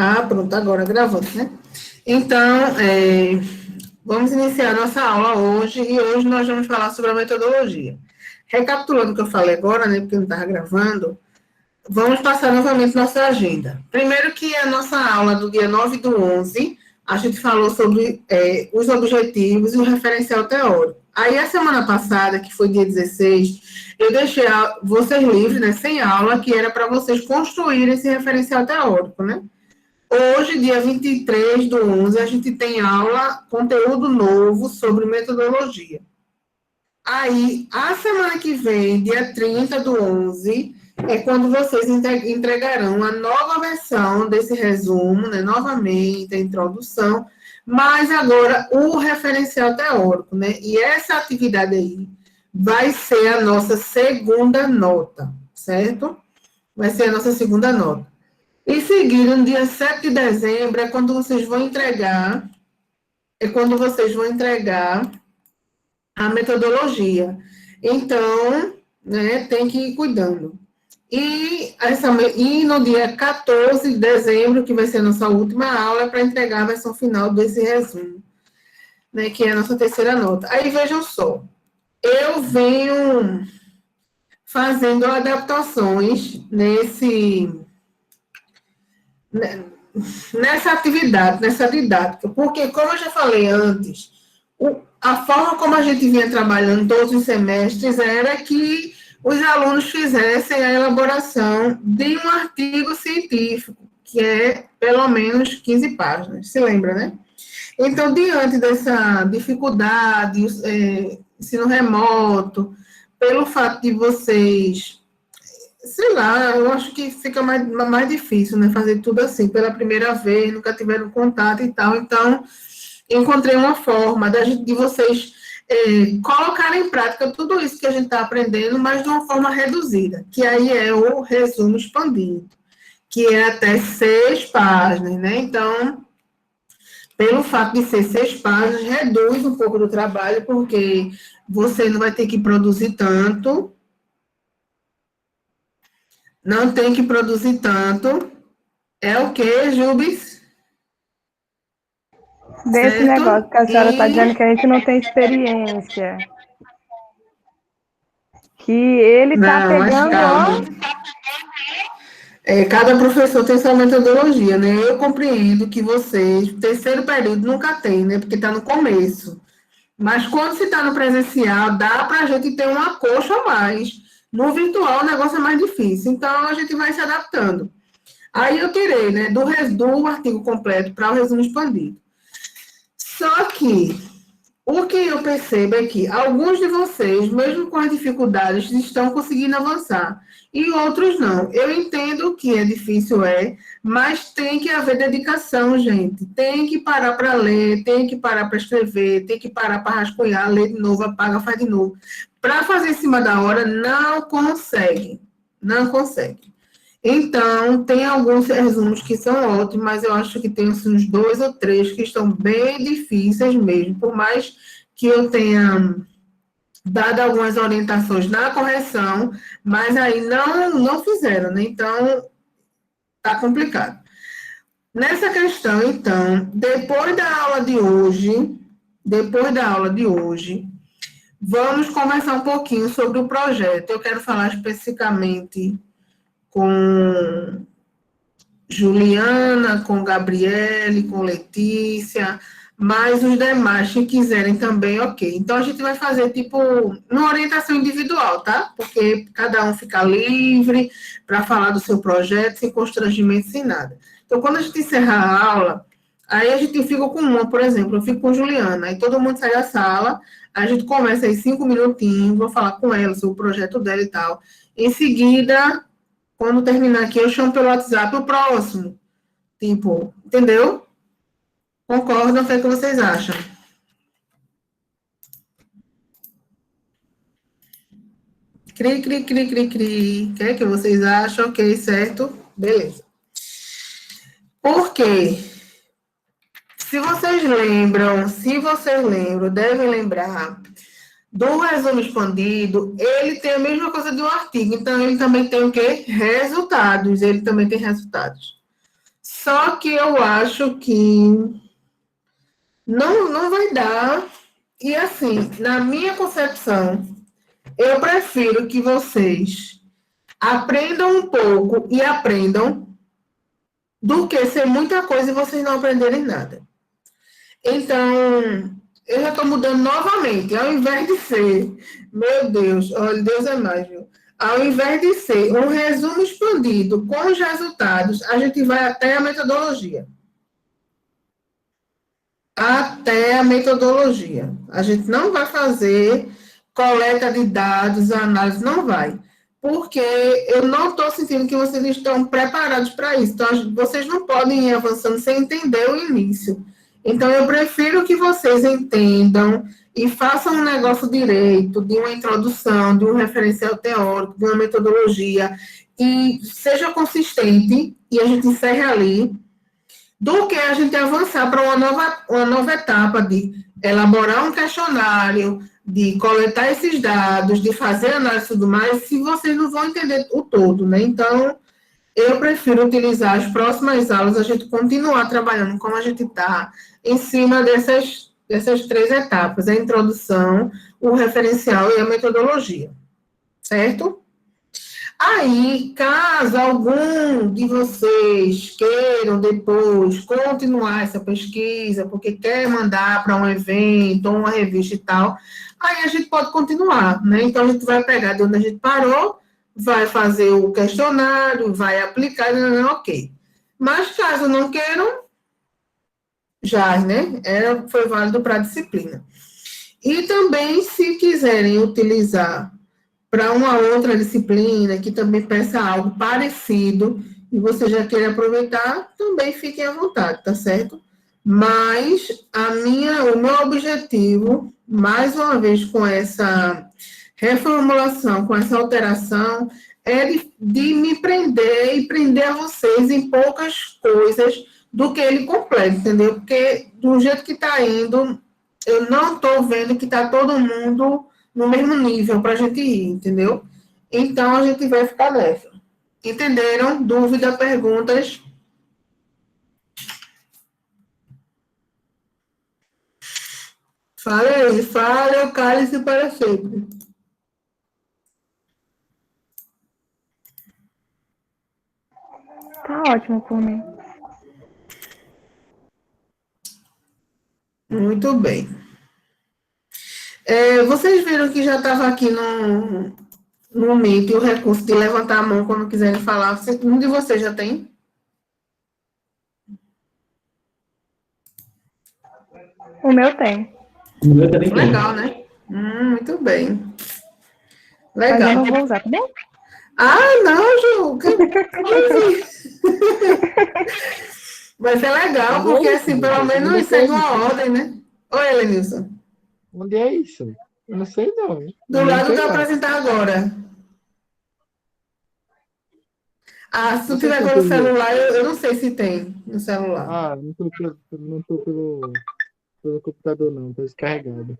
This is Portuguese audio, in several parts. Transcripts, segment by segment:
Ah, pronto, agora gravando, né? Então, vamos iniciar nossa aula hoje, e hoje nós vamos falar sobre a metodologia. Recapitulando o que eu falei agora, né, porque eu não estava gravando, vamos passar novamente nossa agenda. Primeiro que a nossa aula do dia 9/11, a gente falou sobre os objetivos e o referencial teórico. Aí, a semana passada, que foi dia 16, eu deixei vocês livres, né, sem aula, que era para vocês construírem esse referencial teórico, né? Hoje, dia 23/11, a gente tem aula, conteúdo novo sobre metodologia. Aí, a semana que vem, dia 30/11, é quando vocês entregarão a nova versão desse resumo, né? Novamente, a introdução, mas agora o referencial teórico, né? E essa atividade aí vai ser a nossa segunda nota, certo? Vai ser a nossa segunda nota. Em seguida, no dia 7 de dezembro, é quando vocês vão entregar a metodologia. Então, né, tem que ir cuidando. E no dia 14 de dezembro, que vai ser a nossa última aula, é para entregar a versão final desse resumo, né, que é a nossa terceira nota. Aí, vejam só, eu venho fazendo adaptações nessa atividade, nessa didática, porque, como eu já falei antes, a forma como a gente vinha trabalhando todos os semestres era que os alunos fizessem a elaboração de um artigo científico, que é pelo menos 15 páginas, se lembra, né? Então, diante dessa dificuldade, ensino remoto, pelo fato de vocês, sei lá, eu acho que fica mais difícil, né, fazer tudo assim, pela primeira vez, nunca tiveram contato e tal, então, encontrei uma forma de vocês colocarem em prática tudo isso que a gente está aprendendo, mas de uma forma reduzida, que aí é o resumo expandido, que é até 6 páginas, né, então, pelo fato de ser 6 páginas, reduz um pouco do trabalho, porque você não vai ter que produzir tanto, não tem que produzir tanto. É o quê, Jubes? Desse Certo? negócio que a senhora está dizendo que a gente não tem experiência. Que ele está Não, mas pegando, calma. ó. Cada professor tem sua metodologia, né? Eu compreendo que vocês, terceiro período, nunca tem, né? Porque está no começo. Mas quando se está no presencial, dá para a gente ter uma coxa a mais. No virtual, o negócio é mais difícil. Então, a gente vai se adaptando. Aí eu tirei, né, do artigo completo para o resumo expandido. Só que o que eu percebo é que alguns de vocês, mesmo com as dificuldades, estão conseguindo avançar, e outros não. Eu entendo que é difícil, mas tem que haver dedicação, gente. Tem que parar para ler, tem que parar para escrever, tem que parar para rascunhar, ler de novo, apaga, faz de novo. Para fazer em cima da hora, não consegue. Não consegue. Então, tem alguns resumos que são ótimos, mas eu acho que tem assim, uns 2 ou 3 que estão bem difíceis mesmo, por mais que eu tenha dado algumas orientações na correção, mas aí não fizeram, né? Então, tá complicado. Nessa questão, então, depois da aula de hoje, vamos conversar um pouquinho sobre o projeto. Eu quero falar especificamente com Juliana, com Gabriele, com Letícia, mas os demais que quiserem também, ok. Então, a gente vai fazer, tipo, uma orientação individual, tá? Porque cada um fica livre para falar do seu projeto, sem constrangimento, sem nada. Então, quando a gente encerrar a aula, aí a gente fica com uma, por exemplo, eu fico com Juliana, aí todo mundo sai da sala, a gente começa aí 5 minutinhos, vou falar com ela sobre o projeto dela e tal. Em seguida, quando terminar aqui, eu chamo pelo WhatsApp o próximo. Tipo, entendeu? Concordam? O que é que vocês acham? Cri, cri, cri, cri, cri. O que é que vocês acham? Ok, certo? Beleza. Por quê? Se vocês lembram, devem lembrar do resumo expandido, ele tem a mesma coisa do artigo. Então, ele também tem o quê? Resultados. Ele também tem resultados. Só que eu acho que não vai dar. E assim, na minha concepção, eu prefiro que vocês aprendam um pouco e aprendam do que ser muita coisa e vocês não aprenderem nada. Então, eu já estou mudando novamente. Ao invés de ser, meu Deus, olha, Deus é mais, viu? Ao invés de ser um resumo expandido com os resultados, a gente vai até a metodologia. Até a metodologia. A gente não vai fazer coleta de dados, análise, não vai. Porque eu não estou sentindo que vocês estão preparados para isso. Então, vocês não podem ir avançando sem entender o início. Então, eu prefiro que vocês entendam e façam um negócio direito, de uma introdução, de um referencial teórico, de uma metodologia, e seja consistente, e a gente encerre ali, do que a gente avançar para uma nova etapa de elaborar um questionário, de coletar esses dados, de fazer análise e tudo mais, se vocês não vão entender o todo, né? Então, eu prefiro utilizar as próximas aulas, a gente continuar trabalhando como a gente está, em cima dessas 3 etapas, a introdução, o referencial e a metodologia, certo? Aí, caso algum de vocês queiram depois continuar essa pesquisa, porque quer mandar para um evento, ou uma revista e tal, aí a gente pode continuar, né? Então, a gente vai pegar de onde a gente parou, vai fazer o questionário, vai aplicar, ok. Mas, caso não queiram, já, né? Foi válido para a disciplina. E também, se quiserem utilizar para uma outra disciplina que também peça algo parecido e você já queira aproveitar, também fiquem à vontade, tá certo? Mas o meu objetivo, mais uma vez com essa reformulação, com essa alteração, é de me prender e prender a vocês em poucas coisas do que ele completa, entendeu? Porque do jeito que está indo, eu não estou vendo que está todo mundo no mesmo nível para a gente ir, entendeu? Então, a gente vai ficar nessa. Entenderam? Dúvida, perguntas? Fale aí, fale o cálice para sempre. Tá ótimo por mim. Muito bem. Vocês viram que já estava aqui no Meet o recurso de levantar a mão quando quiserem falar. Um de vocês já tem? O meu tem. O meu também tem. Legal, né? Muito bem. Mas eu Legal. não vou usar, tá bom? Ah, não, Ju. Vai ser legal, porque assim, pelo menos segue uma ordem, né? Oi, Helenilson. Onde é isso? Eu não sei, não. Do lado do apresentar agora. Ah, se tu tiver pelo celular, eu não sei se tem no celular. Ah, não tô pelo computador, não. Tô descarregado.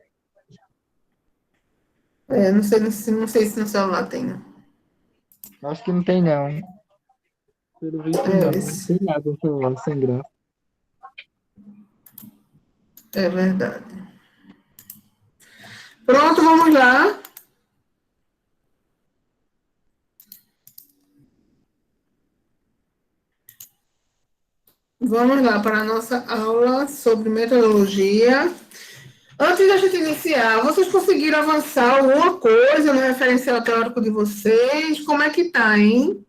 Não sei se no celular tem. Acho que não tem, não. Pelo visto, não. Não tem nada no celular, sem graça. É verdade. Pronto, vamos lá. Vamos lá para a nossa aula sobre metodologia. Antes da gente iniciar, vocês conseguiram avançar alguma coisa no referencial teórico de vocês? Como é que tá, hein?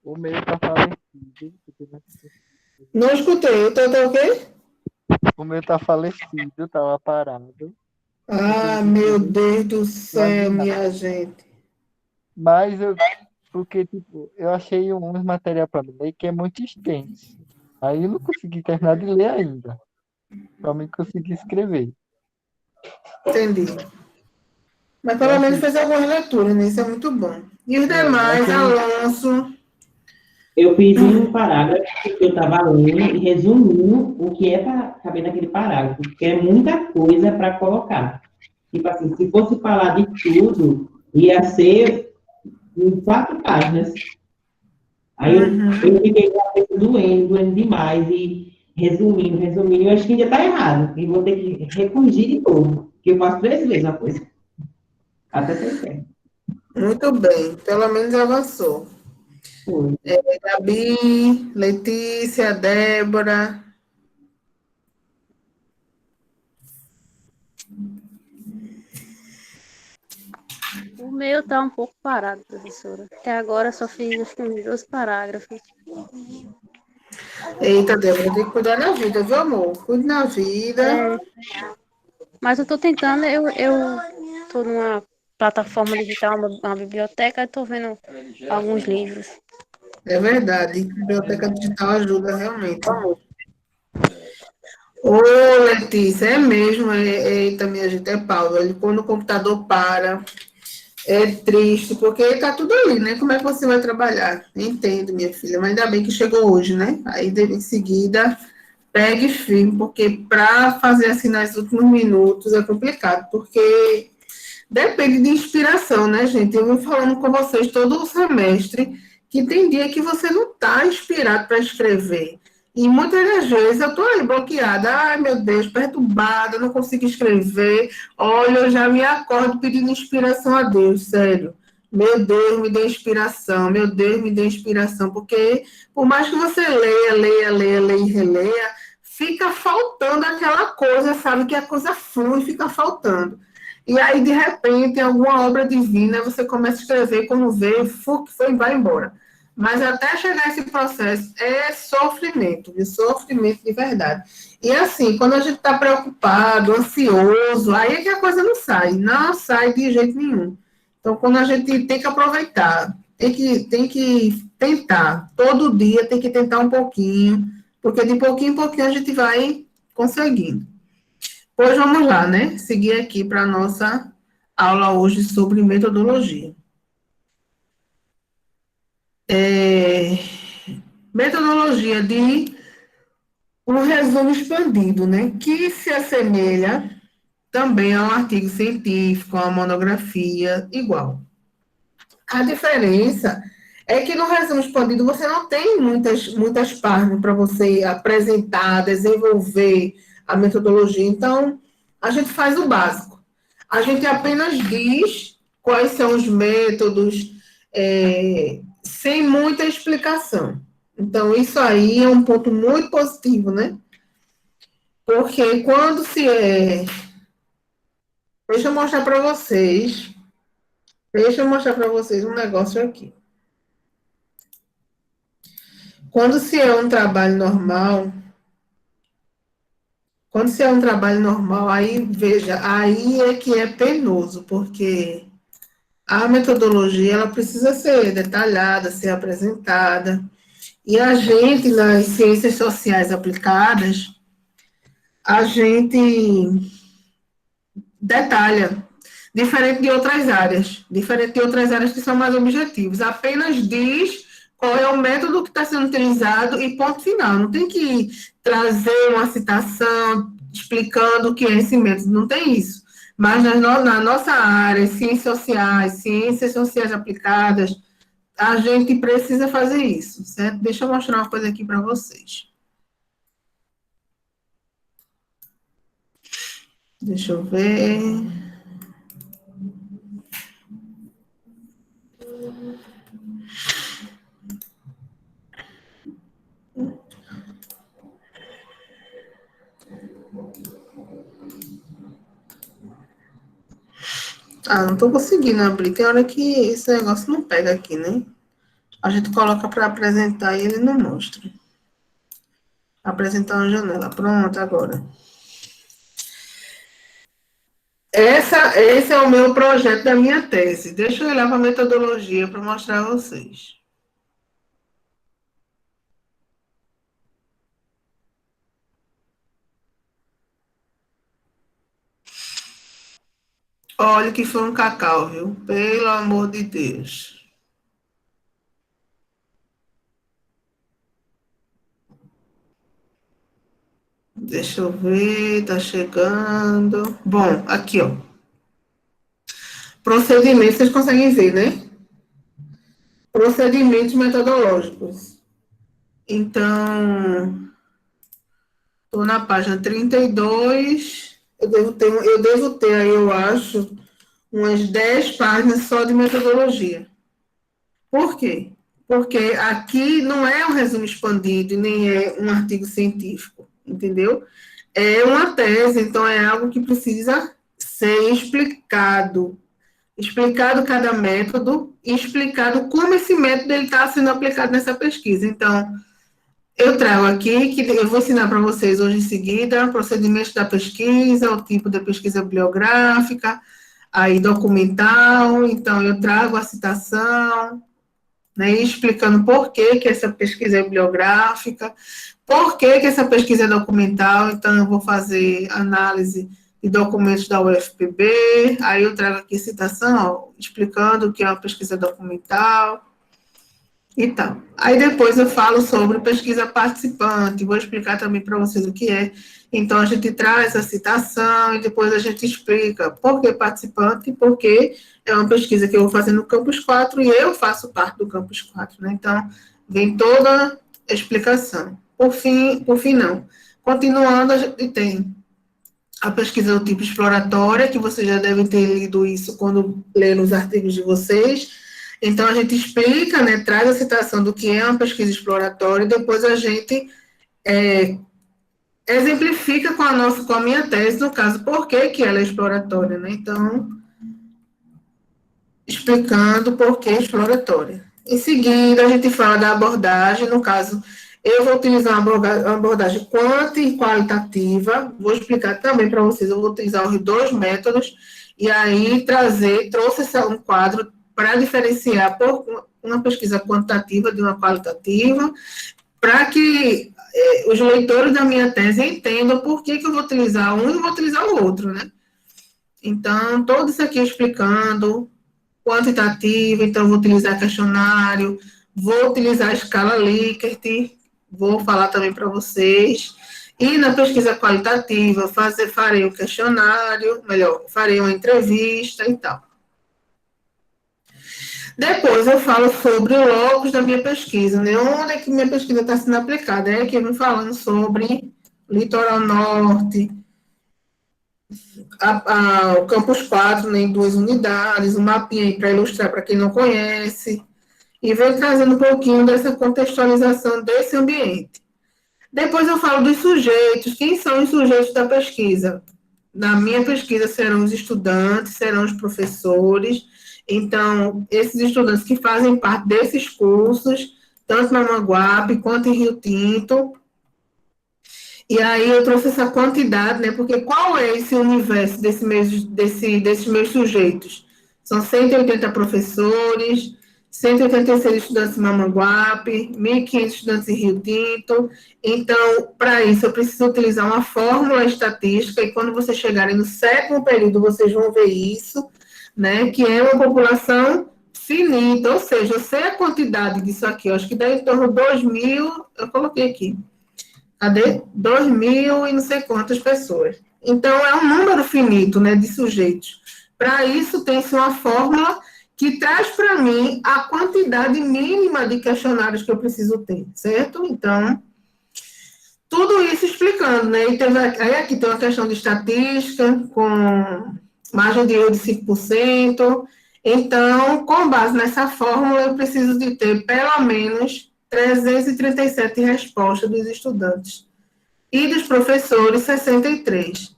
O meu tá falecido. Não escutei. Tá o quê? O meu tá falecido, tava parado. Ah, meu Deus do céu, minha gente. Mas porque, tipo, eu achei uns material para ler que é muito extenso. Aí eu não consegui terminar de ler ainda. Pra mim conseguir escrever. Entendi. Mas pelo menos fez algumas leituras, né? Isso é muito bom. E os demais, Alonso? Eu fiz um parágrafo que eu estava lendo e resumindo o que é para caber naquele parágrafo, porque é muita coisa para colocar. Tipo assim, se fosse falar de tudo, ia ser em 4 páginas. Aí eu fiquei com a cabeça doendo demais, e resumindo, eu acho que ainda está errado, e vou ter que recorrigir de novo, porque eu faço 3 vezes a coisa, até ser certo. Muito bem, pelo menos avançou. Foi. Gabi, Letícia, Débora. O meu tá um pouco parado, professora. Até agora só fiz acho que uns 12 parágrafos. Eita, Débora, tem que cuidar da vida, viu, amor? Cuide da vida. É, mas eu tô tentando, eu tô numa plataforma digital, uma biblioteca, e tô vendo alguns livros. É verdade. Biblioteca digital ajuda realmente. Ô, Letícia, é mesmo. Eita, minha gente, é pau. Quando o computador para, é triste, porque tá tudo ali, né? Como é que você vai trabalhar? Entendo, minha filha, mas ainda bem que chegou hoje, né? Aí, em seguida, pegue firme, porque para fazer assim nos últimos minutos é complicado, porque depende de inspiração, né, gente? Eu vou falando com vocês todo o semestre que tem dia que você não está inspirado para escrever. E muitas das vezes eu estou aí bloqueada, ai meu Deus, perturbada, não consigo escrever. Olha, eu já me acordo pedindo inspiração a Deus, sério. Meu Deus, me dê inspiração, meu Deus, me dê inspiração, porque por mais que você leia e releia, fica faltando aquela coisa, sabe? Que a coisa flui, fica faltando. E aí, de repente, alguma obra divina, você começa a escrever, quando vê, foi e vai embora. Mas até chegar esse processo, é sofrimento, de sofrimento de verdade. E assim, quando a gente está preocupado, ansioso, aí é que a coisa não sai de jeito nenhum. Então, quando a gente tem que aproveitar, tem que tentar, todo dia tem que tentar um pouquinho, porque de pouquinho em pouquinho a gente vai conseguindo. Pois vamos lá, né? Seguir aqui para a nossa aula hoje sobre metodologia. Metodologia de um resumo expandido, né? Que se assemelha também a um artigo científico, a uma monografia, igual. A diferença é que no resumo expandido você não tem muitas páginas para você apresentar, desenvolver a metodologia. Então, a gente faz o básico. A gente apenas diz quais são os métodos, sem muita explicação. Então, isso aí é um ponto muito positivo, né? Porque quando se é. Deixa eu mostrar para vocês. Deixa eu mostrar para vocês um negócio aqui. Quando se é um trabalho normal, quando se é um trabalho normal, aí, veja, aí é que é penoso, porque a metodologia, ela precisa ser detalhada, ser apresentada, e a gente, nas ciências sociais aplicadas, a gente detalha, diferente de outras áreas que são mais objetivos, apenas diz qual é o método que está sendo utilizado e ponto final. Não tem que trazer uma citação explicando o que é esse método, não tem isso. Mas na nossa área, ciências sociais aplicadas, a gente precisa fazer isso, certo? Deixa eu mostrar uma coisa aqui para vocês. Deixa eu ver. Ah, não estou conseguindo abrir. Tem hora que esse negócio não pega aqui, né? A gente coloca para apresentar e ele não mostra. Apresentar uma janela. Pronto, agora. Esse é o meu projeto da minha tese. Deixa eu olhar para a metodologia para mostrar a vocês. Olha que foi um cacau, viu? Pelo amor de Deus. Deixa eu ver, tá chegando. Bom, aqui, ó. Procedimento, vocês conseguem ver, né? procedimentos metodológicos. Então, estou na página 32, eu devo ter aí, eu acho, umas 10 páginas só de metodologia. Por quê? Porque aqui não é um resumo expandido, nem é um artigo científico, entendeu? É uma tese, então é algo que precisa ser explicado. Explicado cada método e explicado como esse método está sendo aplicado nessa pesquisa. Então, eu trago aqui, que eu vou ensinar para vocês hoje em seguida, procedimentos da pesquisa, o tipo de pesquisa bibliográfica, aí documental, então eu trago a citação, né, explicando por que essa pesquisa é bibliográfica, por que essa pesquisa é documental, então eu vou fazer análise de documentos da UFPB, aí eu trago aqui citação, ó, explicando o que é uma pesquisa documental e tal. Aí depois eu falo sobre pesquisa participante, vou explicar também para vocês o que é. Então, a gente traz a citação e depois a gente explica por que participante, porque é uma pesquisa que eu vou fazer no Campus 4 e eu faço parte do Campus 4, né? Então, vem toda a explicação. Por fim, não. Continuando, a gente tem a pesquisa do tipo exploratória, que vocês já devem ter lido isso quando leram os artigos de vocês. Então, a gente explica, né, traz a citação do que é uma pesquisa exploratória, e depois a gente exemplifica com a minha tese, no caso, por que ela é exploratória, né? Então, explicando por que exploratória. Em seguida, a gente fala da abordagem, no caso, eu vou utilizar uma abordagem quanti e qualitativa, vou explicar também para vocês, eu vou utilizar os dois métodos, e aí trouxe um quadro para diferenciar por uma pesquisa quantitativa de uma qualitativa, para que os leitores da minha tese entendam por que eu vou utilizar um e vou utilizar o outro, né? Então, todo isso aqui explicando quantitativa, então vou utilizar questionário, vou utilizar a escala Likert, vou falar também para vocês. E na pesquisa qualitativa, farei um questionário, farei uma entrevista e tal. Depois eu falo sobre o locus da minha pesquisa, né? Onde é que minha pesquisa está sendo aplicada? É aqui eu vou falando sobre Litoral Norte, o Campus 4, né, em 2 unidades, um mapinha aí para ilustrar para quem não conhece, e venho trazendo um pouquinho dessa contextualização desse ambiente. Depois eu falo dos sujeitos. Quem são os sujeitos da pesquisa? Na minha pesquisa serão os estudantes, serão os professores. Então, esses estudantes que fazem parte desses cursos, tanto na Mamanguape quanto em Rio Tinto. E aí eu trouxe essa quantidade, né? Porque qual é esse universo desses meus sujeitos? São 180 professores, 186 estudantes em Mamanguape, 1.500 estudantes em Rio Tinto. Então, para isso, eu preciso utilizar uma fórmula estatística, e quando vocês chegarem no 7º período, vocês vão ver isso, né? Que é uma população finita, ou seja, eu sei a quantidade disso aqui, eu acho que dá em torno de 2.000, eu coloquei aqui. Cadê? 2.000 e não sei quantas pessoas. Então, é um número finito, né, de sujeitos. Para isso, tem-se uma fórmula que traz para mim a quantidade mínima de questionários que eu preciso ter, certo? Então, tudo isso explicando, né? E aí aqui tem uma questão de estatística, com margem de erro de 5%. Então, com base nessa fórmula, eu preciso de ter pelo menos 337 respostas dos estudantes. E dos professores, 63.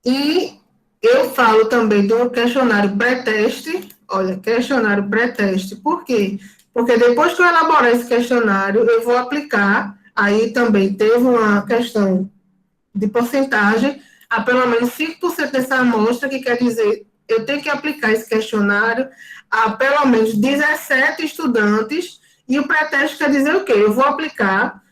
E eu falo também do questionário pré-teste. Olha, questionário pré-teste. Por quê? Porque depois que eu elaborar esse questionário, eu vou aplicar. Aí também teve uma questão de porcentagem a pelo menos 5% dessa amostra, que quer dizer, eu tenho que aplicar esse questionário a pelo menos 17 estudantes. E o pré-teste quer dizer o quê? Eu vou aplicar,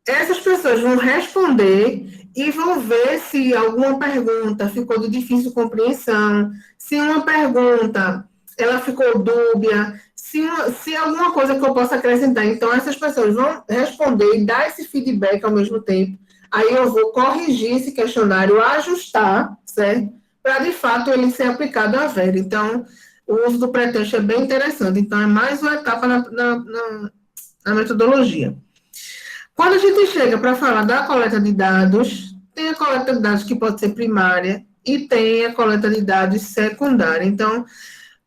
essas pessoas vão responder e vão ver se alguma pergunta ficou de difícil compreensão, se uma pergunta ela ficou dúbia, se alguma coisa que eu possa acrescentar. Então, essas pessoas vão responder e dar esse feedback ao mesmo tempo. Aí eu vou corrigir esse questionário, ajustar, certo? Para, de fato, ele ser aplicado à Vera. Então, o uso do pretexto é bem interessante. Então, é mais uma etapa na metodologia. Quando a gente chega para falar da coleta de dados, tem a coleta de dados que pode ser primária e tem a coleta de dados secundária. Então,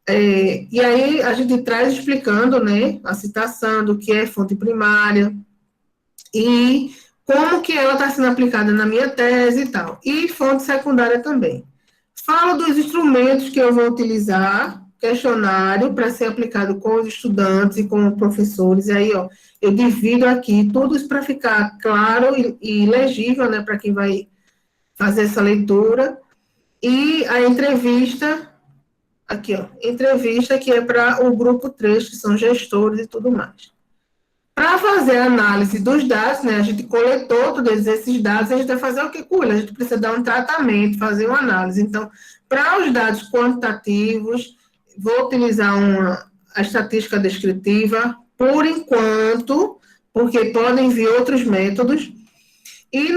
e aí a gente traz explicando, né, a citação do que é fonte primária e como que ela está sendo aplicada na minha tese e tal. E fonte secundária também. Falo dos instrumentos que eu vou utilizar, questionário para ser aplicado com os estudantes e com os professores. E aí, ó, eu divido aqui tudo isso para ficar claro e legível, né, para quem vai fazer essa leitura. E a entrevista, aqui, ó, entrevista que é para o grupo 3, que são gestores e tudo mais. Para fazer a análise dos dados, né, a gente coletou todos esses dados, a gente vai fazer o que com ele? A gente precisa dar um tratamento, fazer uma análise. Então, para os dados quantitativos, vou utilizar a estatística descritiva, por enquanto, porque podem vir outros métodos. E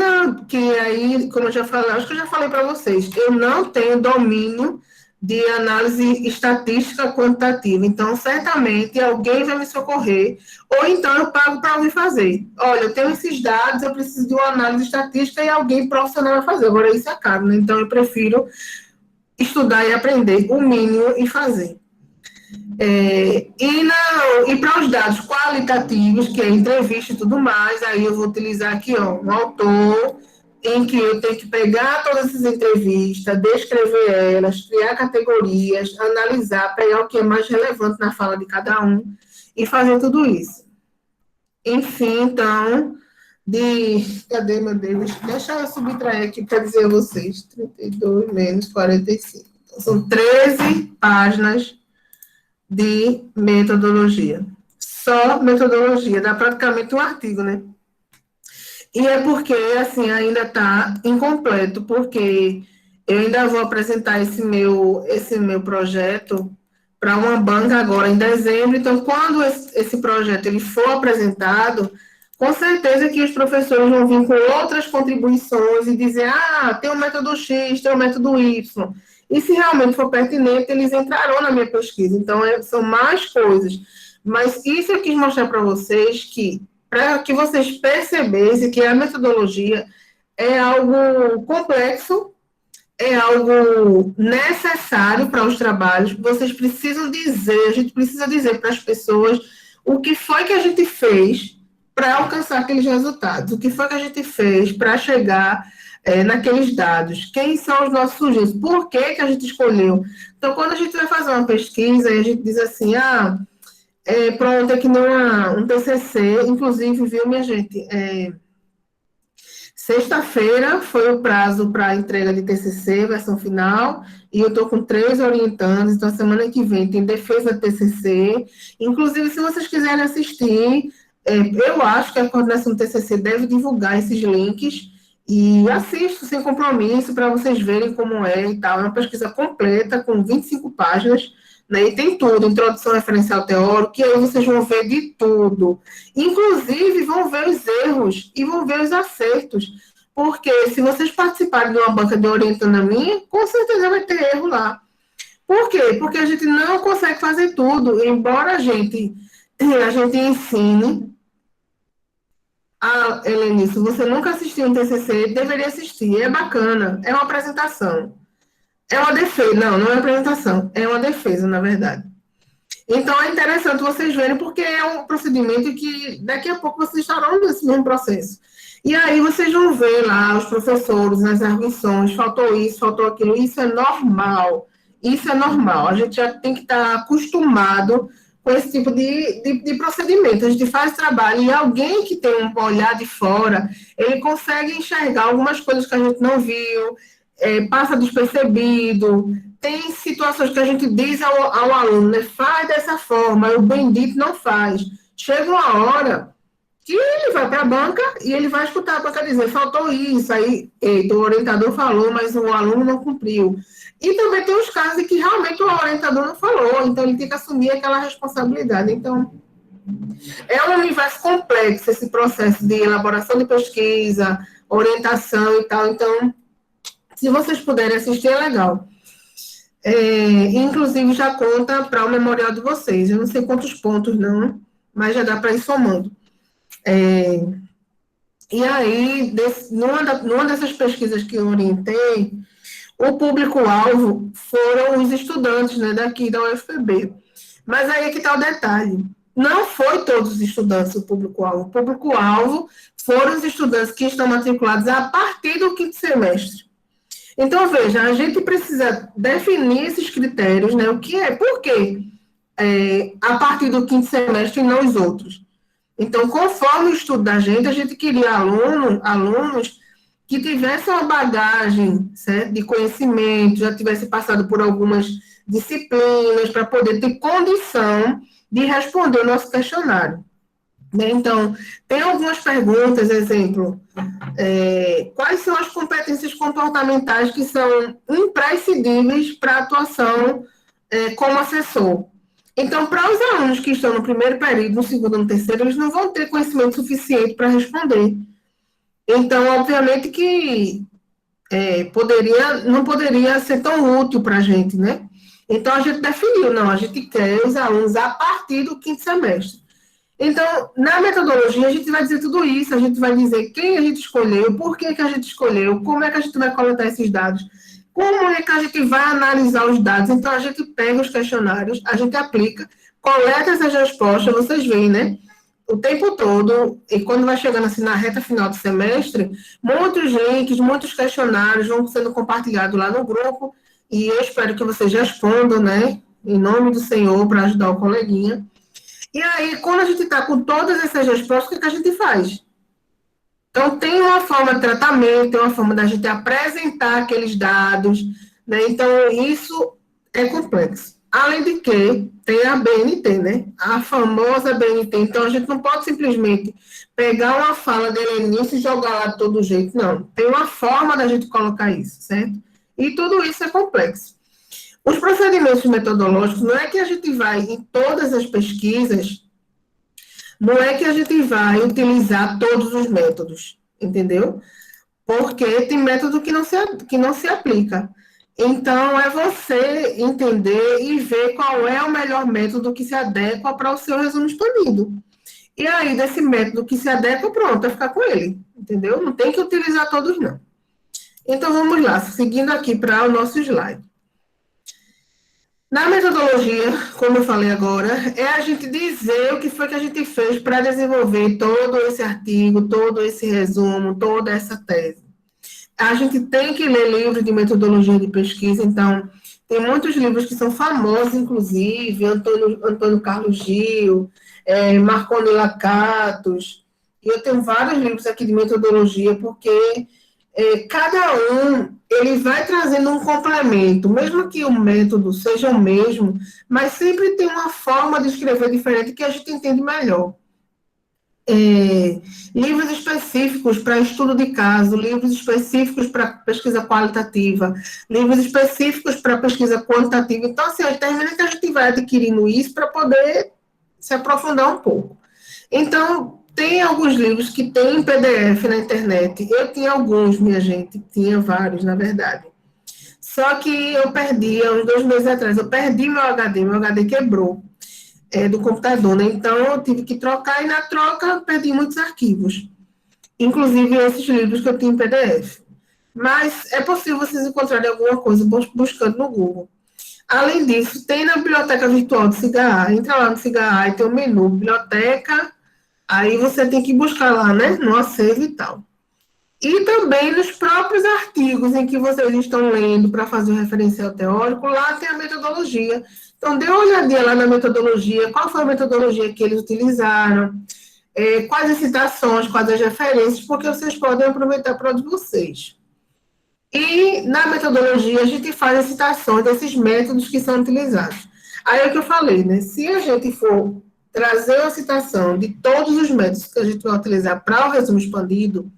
que aí, como eu já falei, acho que eu já falei para vocês, eu não tenho domínio de análise estatística quantitativa. Então, certamente, alguém vai me socorrer, ou então eu pago para alguém fazer. Olha, eu tenho esses dados, eu preciso de uma análise estatística e alguém profissional vai fazer. Agora, isso é caro, né? Então, eu prefiro estudar e aprender o mínimo e fazer. E para os dados qualitativos, que é entrevista e tudo mais, aí eu vou utilizar aqui, ó, um autor, em que eu tenho que pegar todas essas entrevistas, descrever elas, criar categorias, analisar, pegar o que é mais relevante na fala de cada um e fazer tudo isso. Enfim, então, cadê, meu Deus? Deixa eu subtrair aqui para dizer a vocês. 32 menos 45. Então, são 13 páginas de metodologia. Só metodologia, dá praticamente um artigo, né? E é porque, assim, ainda está incompleto, porque eu ainda vou apresentar esse meu projeto para uma banca agora em dezembro. Então, quando esse projeto ele for apresentado, com certeza que os professores vão vir com outras contribuições e dizer, tem o método X, tem o método Y. E se realmente for pertinente, eles entrarão na minha pesquisa. Então, são mais coisas. Mas isso eu quis mostrar para vocês para que vocês percebessem que a metodologia é algo complexo, é algo necessário para os trabalhos. Vocês precisam dizer, a gente precisa dizer para as pessoas o que foi que a gente fez para alcançar aqueles resultados, o que foi que a gente fez para chegar naqueles dados, quem são os nossos sujeitos, por que a gente escolheu. Então, quando a gente vai fazer uma pesquisa e a gente diz assim, pronto, aqui um TCC, inclusive, viu, minha gente, sexta-feira foi o prazo para entrega de TCC, versão final, e eu estou com 3 orientandos, então semana que vem tem defesa de TCC, inclusive, se vocês quiserem assistir, eu acho que a coordenação do TCC deve divulgar esses links, e assisto sem compromisso para vocês verem como é e tal. É uma pesquisa completa, com 25 páginas, né? E tem tudo, introdução referencial teórico, que aí vocês vão ver de tudo. Inclusive, vão ver os erros e vão ver os acertos. Porque se vocês participarem de uma banca de orientando minha, com certeza vai ter erro lá. Por quê? Porque a gente não consegue fazer tudo, embora a gente ensine. Helenice, você nunca assistiu um TCC, deveria assistir, é bacana, é uma apresentação. É uma defesa, não é uma apresentação, é uma defesa, na verdade. Então, é interessante vocês verem, porque é um procedimento que daqui a pouco vocês estarão nesse mesmo processo. E aí vocês vão ver lá os professores, nas arguições, faltou isso, faltou aquilo, isso é normal, a gente já tem que estar acostumado com esse tipo de procedimento. A gente faz trabalho e alguém que tem um olhar de fora, ele consegue enxergar algumas coisas que a gente não viu, passa despercebido, tem situações que a gente diz ao aluno, né, faz dessa forma, o bendito não faz. Chega uma hora que ele vai para a banca e ele vai escutar a banca dizer, faltou isso, aí o orientador falou, mas o aluno não cumpriu. E também tem os casos em que realmente o orientador não falou, então ele tem que assumir aquela responsabilidade. Então, é um universo complexo esse processo de elaboração de pesquisa, orientação e tal. Então, se vocês puderem assistir, é legal. Inclusive já conta para o memorial de vocês. Eu não sei quantos pontos não, mas já dá para ir somando. E aí, numa dessas pesquisas que eu orientei, o público-alvo foram os estudantes, né, daqui da UFPB. Mas aí é que está o detalhe. Não foi todos os estudantes o público-alvo. O público-alvo foram os estudantes que estão matriculados a partir do quinto semestre. Então, veja, a gente precisa definir esses critérios, né? O que é, por quê? A partir do quinto semestre e não os outros. Então, conforme o estudo da gente, a gente queria alunos que tivessem uma bagagem, certo, de conhecimento, já tivessem passado por algumas disciplinas, para poder ter condição de responder o nosso questionário. Né? Então, tem algumas perguntas, exemplo, quais são as competências comportamentais que são imprescindíveis para a atuação como assessor? Então, para os alunos que estão no primeiro período, no segundo e no terceiro, eles não vão ter conhecimento suficiente para responder. Então, obviamente que não poderia ser tão útil para a gente, né? Então, a gente definiu, não, a gente quer os alunos a partir do quinto semestre. Então, na metodologia, a gente vai dizer tudo isso, a gente vai dizer quem a gente escolheu, por que a gente escolheu, como é que a gente vai coletar esses dados, como é que a gente vai analisar os dados. Então, a gente pega os questionários, a gente aplica, coleta essas respostas, vocês veem, né? O tempo todo, e quando vai chegando assim na reta final do semestre, muitos links, muitos questionários vão sendo compartilhados lá no grupo, e eu espero que vocês respondam, né? Em nome do Senhor, para ajudar o coleguinha. E aí, quando a gente está com todas essas respostas, o que a gente faz? Então, tem uma forma de tratamento, tem uma forma da gente apresentar aqueles dados, né? Então, isso é complexo. Além de que, tem a BNT, né? A famosa BNT. Então, a gente não pode simplesmente pegar uma fala da Helenice e jogar lá de todo jeito, não. Tem uma forma da gente colocar isso, certo? E tudo isso é complexo. Os procedimentos metodológicos, não é que a gente vai, em todas as pesquisas, não é que a gente vai utilizar todos os métodos, entendeu? Porque tem método que não se aplica. Então, é você entender e ver qual é o melhor método que se adequa para o seu resumo expandido. E aí, desse método que se adequa, pronto, é ficar com ele, entendeu? Não tem que utilizar todos, não. Então, vamos lá, seguindo aqui para o nosso slide. Na metodologia, como eu falei agora, é a gente dizer o que foi que a gente fez para desenvolver todo esse artigo, todo esse resumo, toda essa tese. A gente tem que ler livros de metodologia de pesquisa, então, tem muitos livros que são famosos, inclusive, Antônio Carlos Gil, Marconi Lacatos, e eu tenho vários livros aqui de metodologia, porque cada um, ele vai trazendo um complemento, mesmo que o método seja o mesmo, mas sempre tem uma forma de escrever diferente que a gente entende melhor. Livros específicos para estudo de caso, livros específicos para pesquisa qualitativa, livros específicos para pesquisa quantitativa. Então, assim, termina que a gente vai adquirindo isso para poder se aprofundar um pouco. Então, tem alguns livros que tem em PDF na internet. Eu tinha alguns, minha gente, tinha vários, na verdade. Só que eu perdi, há uns 2 meses atrás, eu perdi meu HD quebrou do computador, né? Então, eu tive que trocar, e na troca eu perdi muitos arquivos. Inclusive esses livros que eu tinha em PDF. Mas é possível vocês encontrarem alguma coisa buscando no Google. Além disso, tem na biblioteca virtual do CIGA. Entra lá no CIGA e tem o menu biblioteca. Aí você tem que buscar lá, né, no acervo e tal. E também nos próprios artigos em que vocês estão lendo para fazer o referencial teórico, lá tem a metodologia. Então, dê uma olhadinha lá na metodologia, qual foi a metodologia que eles utilizaram, quais as citações, quais as referências, porque vocês podem aproveitar para o de vocês. E na metodologia a gente faz as citações desses métodos que são utilizados. Aí é o que eu falei, né? Se a gente for trazer uma citação de todos os métodos que a gente vai utilizar para o resumo expandido,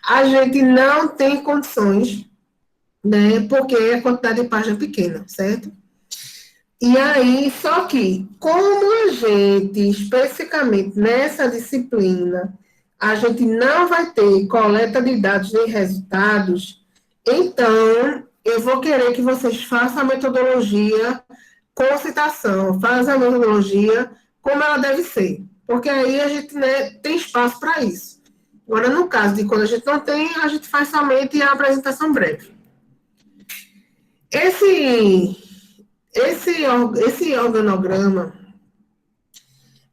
a gente não tem condições, né, porque a quantidade de página é pequena, certo? E aí, só que, como a gente, especificamente nessa disciplina, a gente não vai ter coleta de dados nem resultados, então, eu vou querer que vocês façam a metodologia com citação, façam a metodologia como ela deve ser, porque aí a gente, né, tem espaço para isso. Agora, no caso de quando a gente não tem, a gente faz somente a apresentação breve. Esse organograma,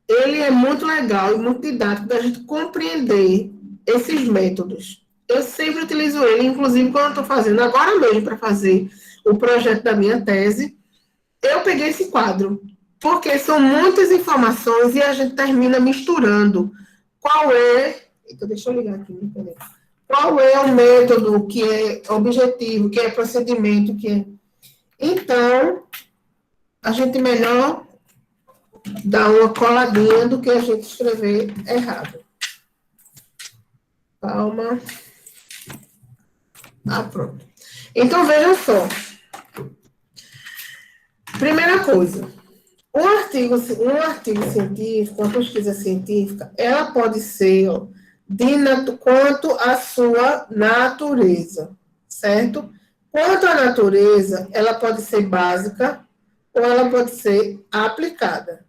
ele é muito legal e muito didático da gente compreender esses métodos. Eu sempre utilizo ele, inclusive quando eu estou fazendo agora mesmo para fazer o projeto da minha tese, eu peguei esse quadro, porque são muitas informações e a gente termina misturando. Qual é... Então, deixa eu ligar aqui, né? Qual é o método que é objetivo, que é procedimento, que é... Então, a gente melhor dar uma coladinha do que a gente escrever errado. Calma. Ah, pronto. Então, veja só. Primeira coisa, um artigo científico, uma pesquisa científica, ela pode ser quanto à sua natureza, certo? Quanto à natureza, ela pode ser básica ou ela pode ser aplicada.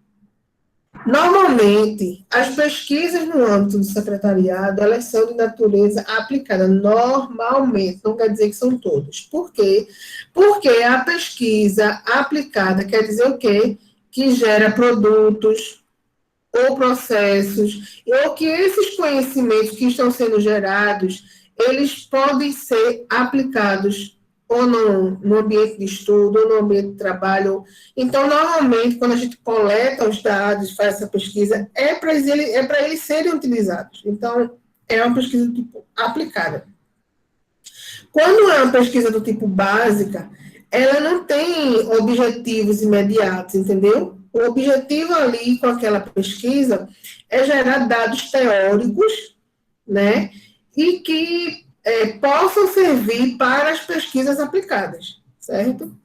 Normalmente, as pesquisas no âmbito do secretariado, elas são de natureza aplicada, normalmente, não quer dizer que são todas. Por quê? Porque a pesquisa aplicada quer dizer o quê? Que gera produtos ou processos, ou que esses conhecimentos que estão sendo gerados, eles podem ser aplicados ou no ambiente de estudo, ou no ambiente de trabalho. Então, normalmente, quando a gente coleta os dados, faz essa pesquisa, é para eles serem utilizados. Então, é uma pesquisa do tipo aplicada. Quando é uma pesquisa do tipo básica, ela não tem objetivos imediatos, entendeu? O objetivo ali com aquela pesquisa é gerar dados teóricos, né? E que possam servir para as pesquisas aplicadas, certo?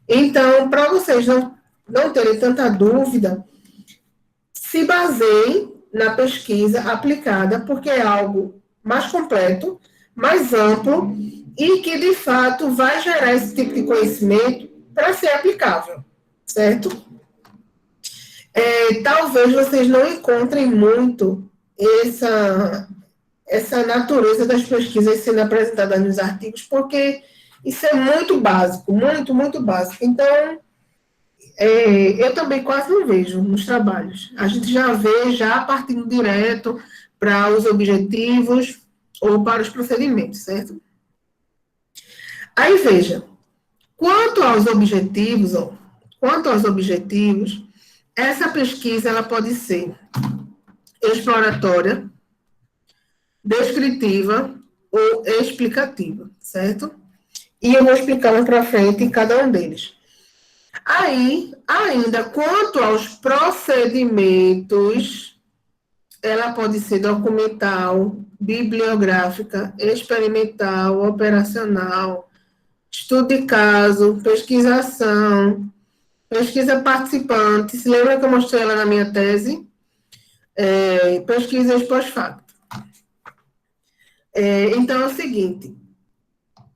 Então, para vocês não terem tanta dúvida, se baseiem na pesquisa aplicada, porque é algo mais completo, mais amplo, e que, de fato, vai gerar esse tipo de conhecimento para ser aplicável, certo? Talvez vocês não encontrem muito essa natureza das pesquisas sendo apresentadas nos artigos, porque isso é muito básico, muito, muito básico. Então, eu também quase não vejo nos trabalhos. A gente já vê, já partindo direto para os objetivos ou para os procedimentos, certo? Aí, veja, quanto aos objetivos, essa pesquisa ela pode ser exploratória, descritiva ou explicativa, certo? E eu vou explicar mais para frente em cada um deles. Aí, ainda quanto aos procedimentos, ela pode ser documental, bibliográfica, experimental, operacional, estudo de caso, pesquisação, pesquisa participante. Se lembra que eu mostrei ela na minha tese? Pesquisa pós-facto. Então, é o seguinte,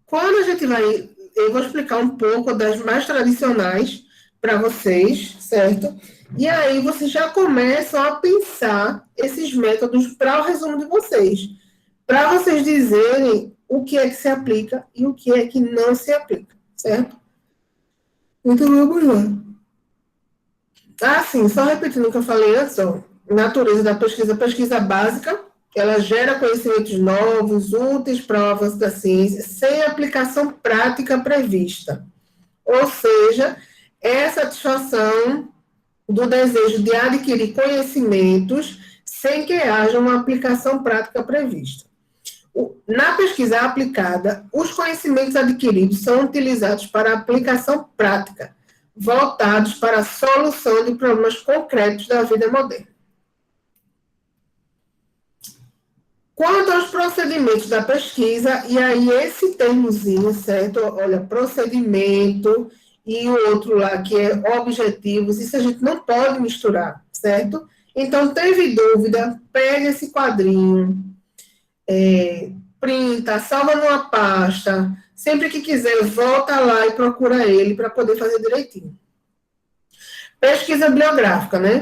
quando a gente vai... Eu vou explicar um pouco das mais tradicionais para vocês, certo? E aí vocês já começam a pensar esses métodos para o resumo de vocês, para vocês dizerem o que é que se aplica e o que é que não se aplica, certo? Então, vamos lá. Sim, só repetindo o que eu falei antes, natureza da pesquisa básica, ela gera conhecimentos novos, úteis para o avanço da ciência, sem aplicação prática prevista. Ou seja, é a satisfação do desejo de adquirir conhecimentos sem que haja uma aplicação prática prevista. Na pesquisa aplicada, os conhecimentos adquiridos são utilizados para aplicação prática, voltados para a solução de problemas concretos da vida moderna. Quanto aos procedimentos da pesquisa, e aí esse termozinho, certo? Olha, procedimento e o outro lá que é objetivos, isso a gente não pode misturar, certo? Então, teve dúvida, pega esse quadrinho, printa, salva numa pasta. Sempre que quiser, volta lá e procura ele para poder fazer direitinho. Pesquisa bibliográfica, né?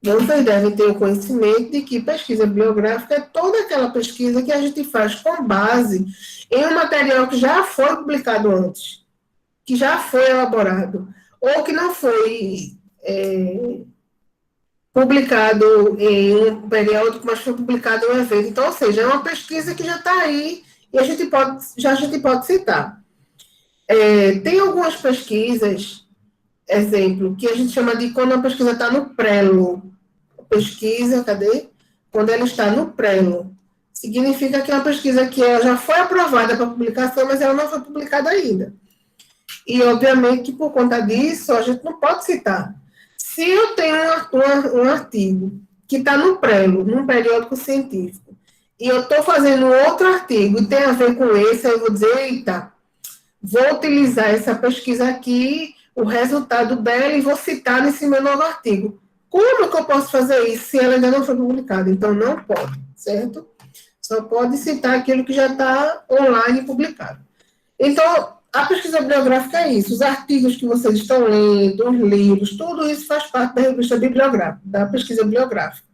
Vocês devem ter o conhecimento de que pesquisa bibliográfica é toda aquela pesquisa que a gente faz com base em um material que já foi publicado antes, que já foi elaborado, ou que não foi publicado em um periódico, mas foi publicado em um evento. Então, ou seja, é uma pesquisa que já está aí e a gente pode citar. Tem algumas pesquisas, exemplo, que a gente chama de quando a pesquisa está no prelo. Pesquisa, cadê? Quando ela está no prelo. Significa que é uma pesquisa que ela já foi aprovada para publicação, mas ela não foi publicada ainda. E, obviamente, que por conta disso, a gente não pode citar. Se eu tenho um artigo que está no prelo, num periódico científico, e eu estou fazendo outro artigo e tem a ver com esse, aí eu vou dizer, eita, vou utilizar essa pesquisa aqui, o resultado dela, e vou citar nesse meu novo artigo. Como que eu posso fazer isso se ela ainda não foi publicada? Então, não pode, certo? Só pode citar aquilo que já está online publicado. Então, a pesquisa bibliográfica é isso. Os artigos que vocês estão lendo, os livros, tudo isso faz parte da revista bibliográfica, da pesquisa bibliográfica.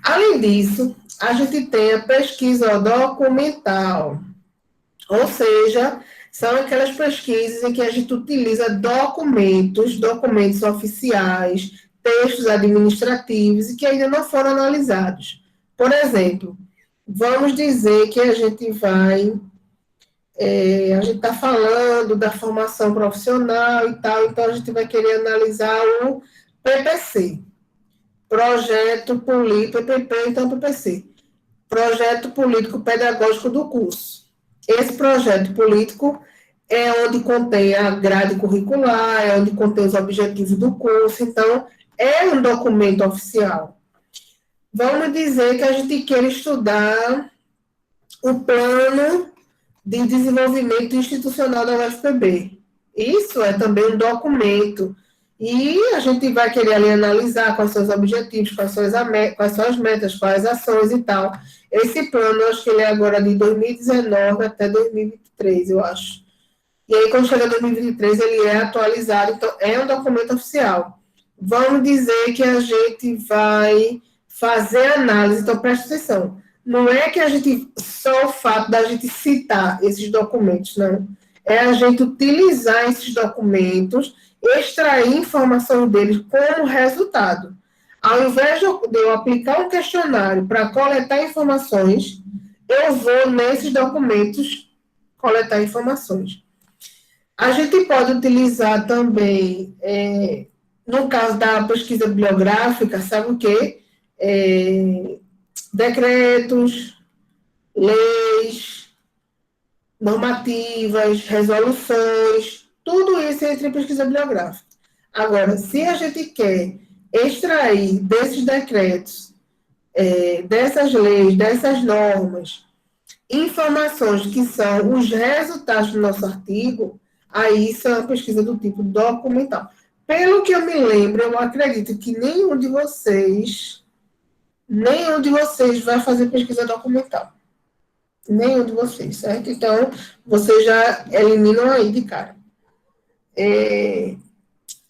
Além disso, a gente tem a pesquisa documental. Ou seja, são aquelas pesquisas em que a gente utiliza documentos oficiais, textos administrativos e que ainda não foram analisados. Por exemplo, vamos dizer que a gente está falando da formação profissional e tal, então a gente vai querer analisar o PPC, Projeto Político, PPP, então PPC, Projeto Político Pedagógico do curso. Esse projeto político é onde contém a grade curricular, é onde contém os objetivos do curso, então é um documento oficial. Vamos dizer que a gente quer estudar o plano de desenvolvimento institucional da UFPB. Isso é também um documento. E a gente vai querer ali analisar quais são os objetivos, quais são as metas, quais as ações e tal. Esse plano, eu acho que ele é agora de 2019 até 2023, eu acho. E aí, quando chega 2023, ele é atualizado, então é um documento oficial. Vamos dizer que a gente vai fazer análise, então presta atenção. Não é que a gente, só o fato da gente citar esses documentos, não. É a gente utilizar esses documentos, extrair informação deles como resultado. Ao invés de eu aplicar um questionário para coletar informações, eu vou nesses documentos coletar informações. A gente pode utilizar também, no caso da pesquisa bibliográfica, sabe o quê? Decretos, leis, normativas, resoluções, tudo isso entra em pesquisa bibliográfica. Agora, se a gente quer extrair desses decretos, dessas leis, dessas normas, informações que são os resultados do nosso artigo, aí isso é uma pesquisa do tipo documental. Pelo que eu me lembro, eu acredito que nenhum de vocês vai fazer pesquisa documental. Nenhum de vocês, certo? Então, vocês já eliminam aí de cara.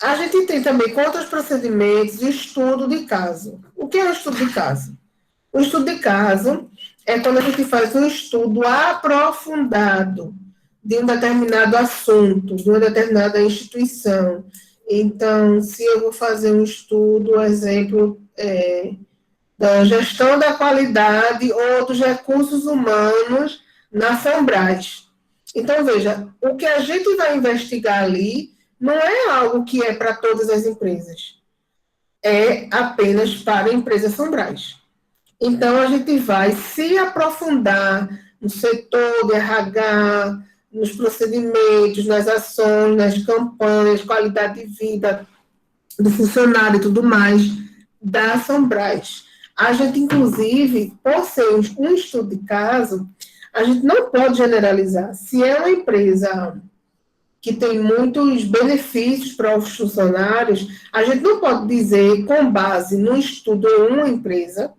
A gente tem também contra os procedimentos e estudo de caso. O que é o estudo de caso? O estudo de caso é quando a gente faz um estudo aprofundado de um determinado assunto, de uma determinada instituição. Então, se eu vou fazer um estudo, exemplo, da gestão da qualidade ou dos recursos humanos na FAMBRAS. Então, veja, o que a gente vai investigar ali não é algo que é para todas as empresas. É apenas para a empresa FAMBRAS. Então, a gente vai se aprofundar no setor de RH, nos procedimentos, nas ações, nas campanhas, qualidade de vida do funcionário e tudo mais da FAMBRAS. A gente, inclusive, por ser um estudo de caso, a gente não pode generalizar. Se é uma empresa que tem muitos benefícios para os funcionários, a gente não pode dizer, com base no estudo em uma empresa,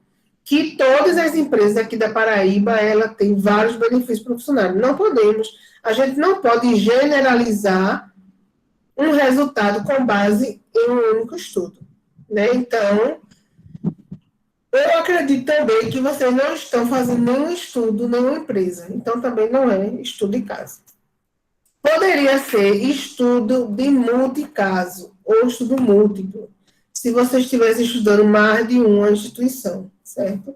que todas as empresas aqui da Paraíba, ela tem vários benefícios para o funcionário. Não podemos, a gente não pode generalizar um resultado com base em um único estudo, né? Então, eu acredito também que vocês não estão fazendo nenhum estudo, nenhuma empresa. Então, também não é estudo de caso. Poderia ser estudo de multicaso ou estudo múltiplo, se você estivesse estudando mais de uma instituição, certo?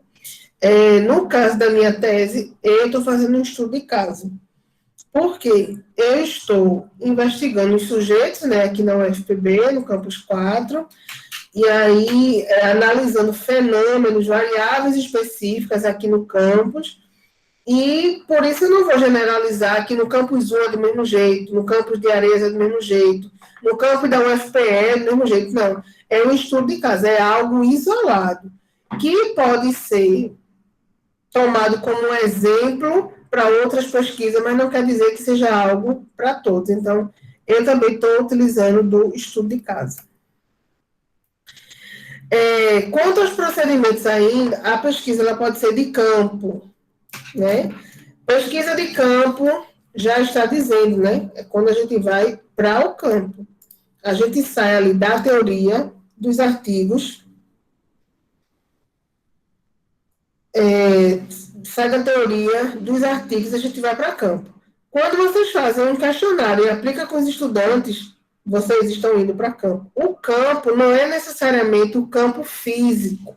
No caso da minha tese, eu estou fazendo um estudo de caso. Porque eu estou investigando os sujeitos, né, aqui na UFPB, no campus 4, e aí analisando fenômenos, variáveis específicas aqui no campus, e por isso eu não vou generalizar que no campus 1 é do mesmo jeito, no campus de Areias é do mesmo jeito, no campus da UFPE é do mesmo jeito, não. É um estudo de caso, é algo isolado, que pode ser tomado como um exemplo para outras pesquisas, mas não quer dizer que seja algo para todos. Então, eu também estou utilizando do estudo de caso. Quanto aos procedimentos ainda, a pesquisa ela pode ser de campo, né? Pesquisa de campo já está dizendo, né? É quando a gente vai para o campo. A gente sai ali da teoria dos artigos, sai da teoria dos artigos, a gente vai para campo. Quando vocês fazem um questionário e aplicam com os estudantes, vocês estão indo para campo. O campo não é necessariamente o campo físico,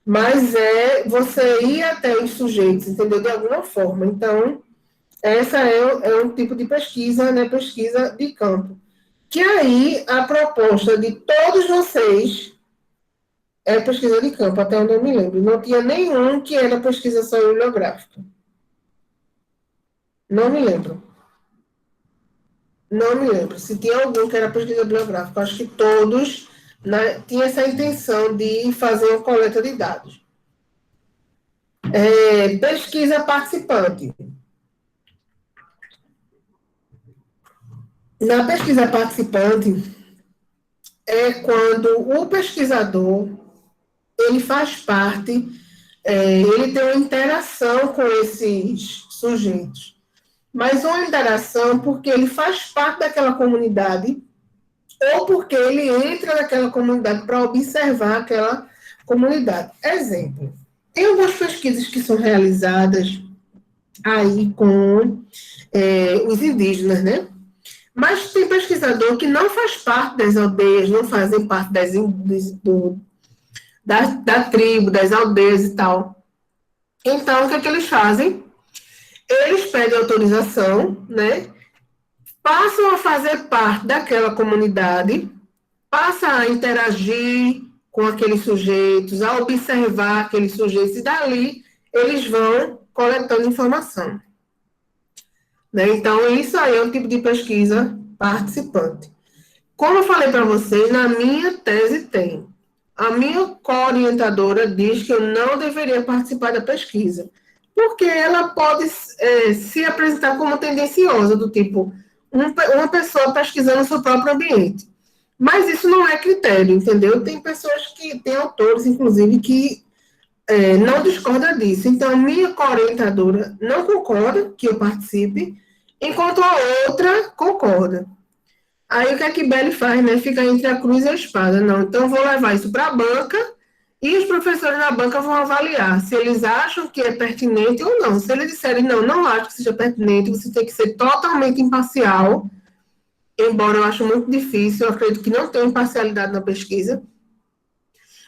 mas é você ir até os sujeitos, entendeu? De alguma forma. Então, essa é um tipo de pesquisa, né? Pesquisa de campo. Que aí, a proposta de todos vocês é pesquisa de campo, até onde eu me lembro. Não tinha nenhum que era pesquisa só bibliográfica. Não me lembro. Não me lembro. Se tinha algum que era pesquisa bibliográfica, acho que todos, né, tinham essa intenção de fazer uma coleta de dados. Pesquisa participante. Na pesquisa participante, é quando o pesquisador ele faz parte, ele tem uma interação com esses sujeitos. Mas uma interação porque ele faz parte daquela comunidade ou porque ele entra naquela comunidade para observar aquela comunidade. Exemplo, tem algumas pesquisas que são realizadas aí com os indígenas, né? Mas tem pesquisador que não faz parte das aldeias, não fazem parte da tribo, das aldeias e tal. Então, o que é que eles fazem? Eles pedem autorização, né? Passam a fazer parte daquela comunidade, passam a interagir com aqueles sujeitos, a observar aqueles sujeitos, e dali eles vão coletando informação. Né? Então, isso aí é um tipo de pesquisa participante. Como eu falei para vocês, na minha tese tem. A minha co-orientadora diz que eu não deveria participar da pesquisa, porque ela pode se apresentar como tendenciosa, do tipo, uma pessoa pesquisando o seu próprio ambiente. Mas isso não é critério, entendeu? Tem pessoas tem autores, inclusive, que não discorda disso. Então, minha co-orientadora não concorda que eu participe, enquanto a outra concorda. Aí, o que a Kibele faz, né? Fica entre a cruz e a espada. Não, então, eu vou levar isso para a banca e os professores da banca vão avaliar se eles acham que é pertinente ou não. Se eles disserem, não acho que seja pertinente, você tem que ser totalmente imparcial, embora eu acho muito difícil, eu acredito que não tem imparcialidade na pesquisa,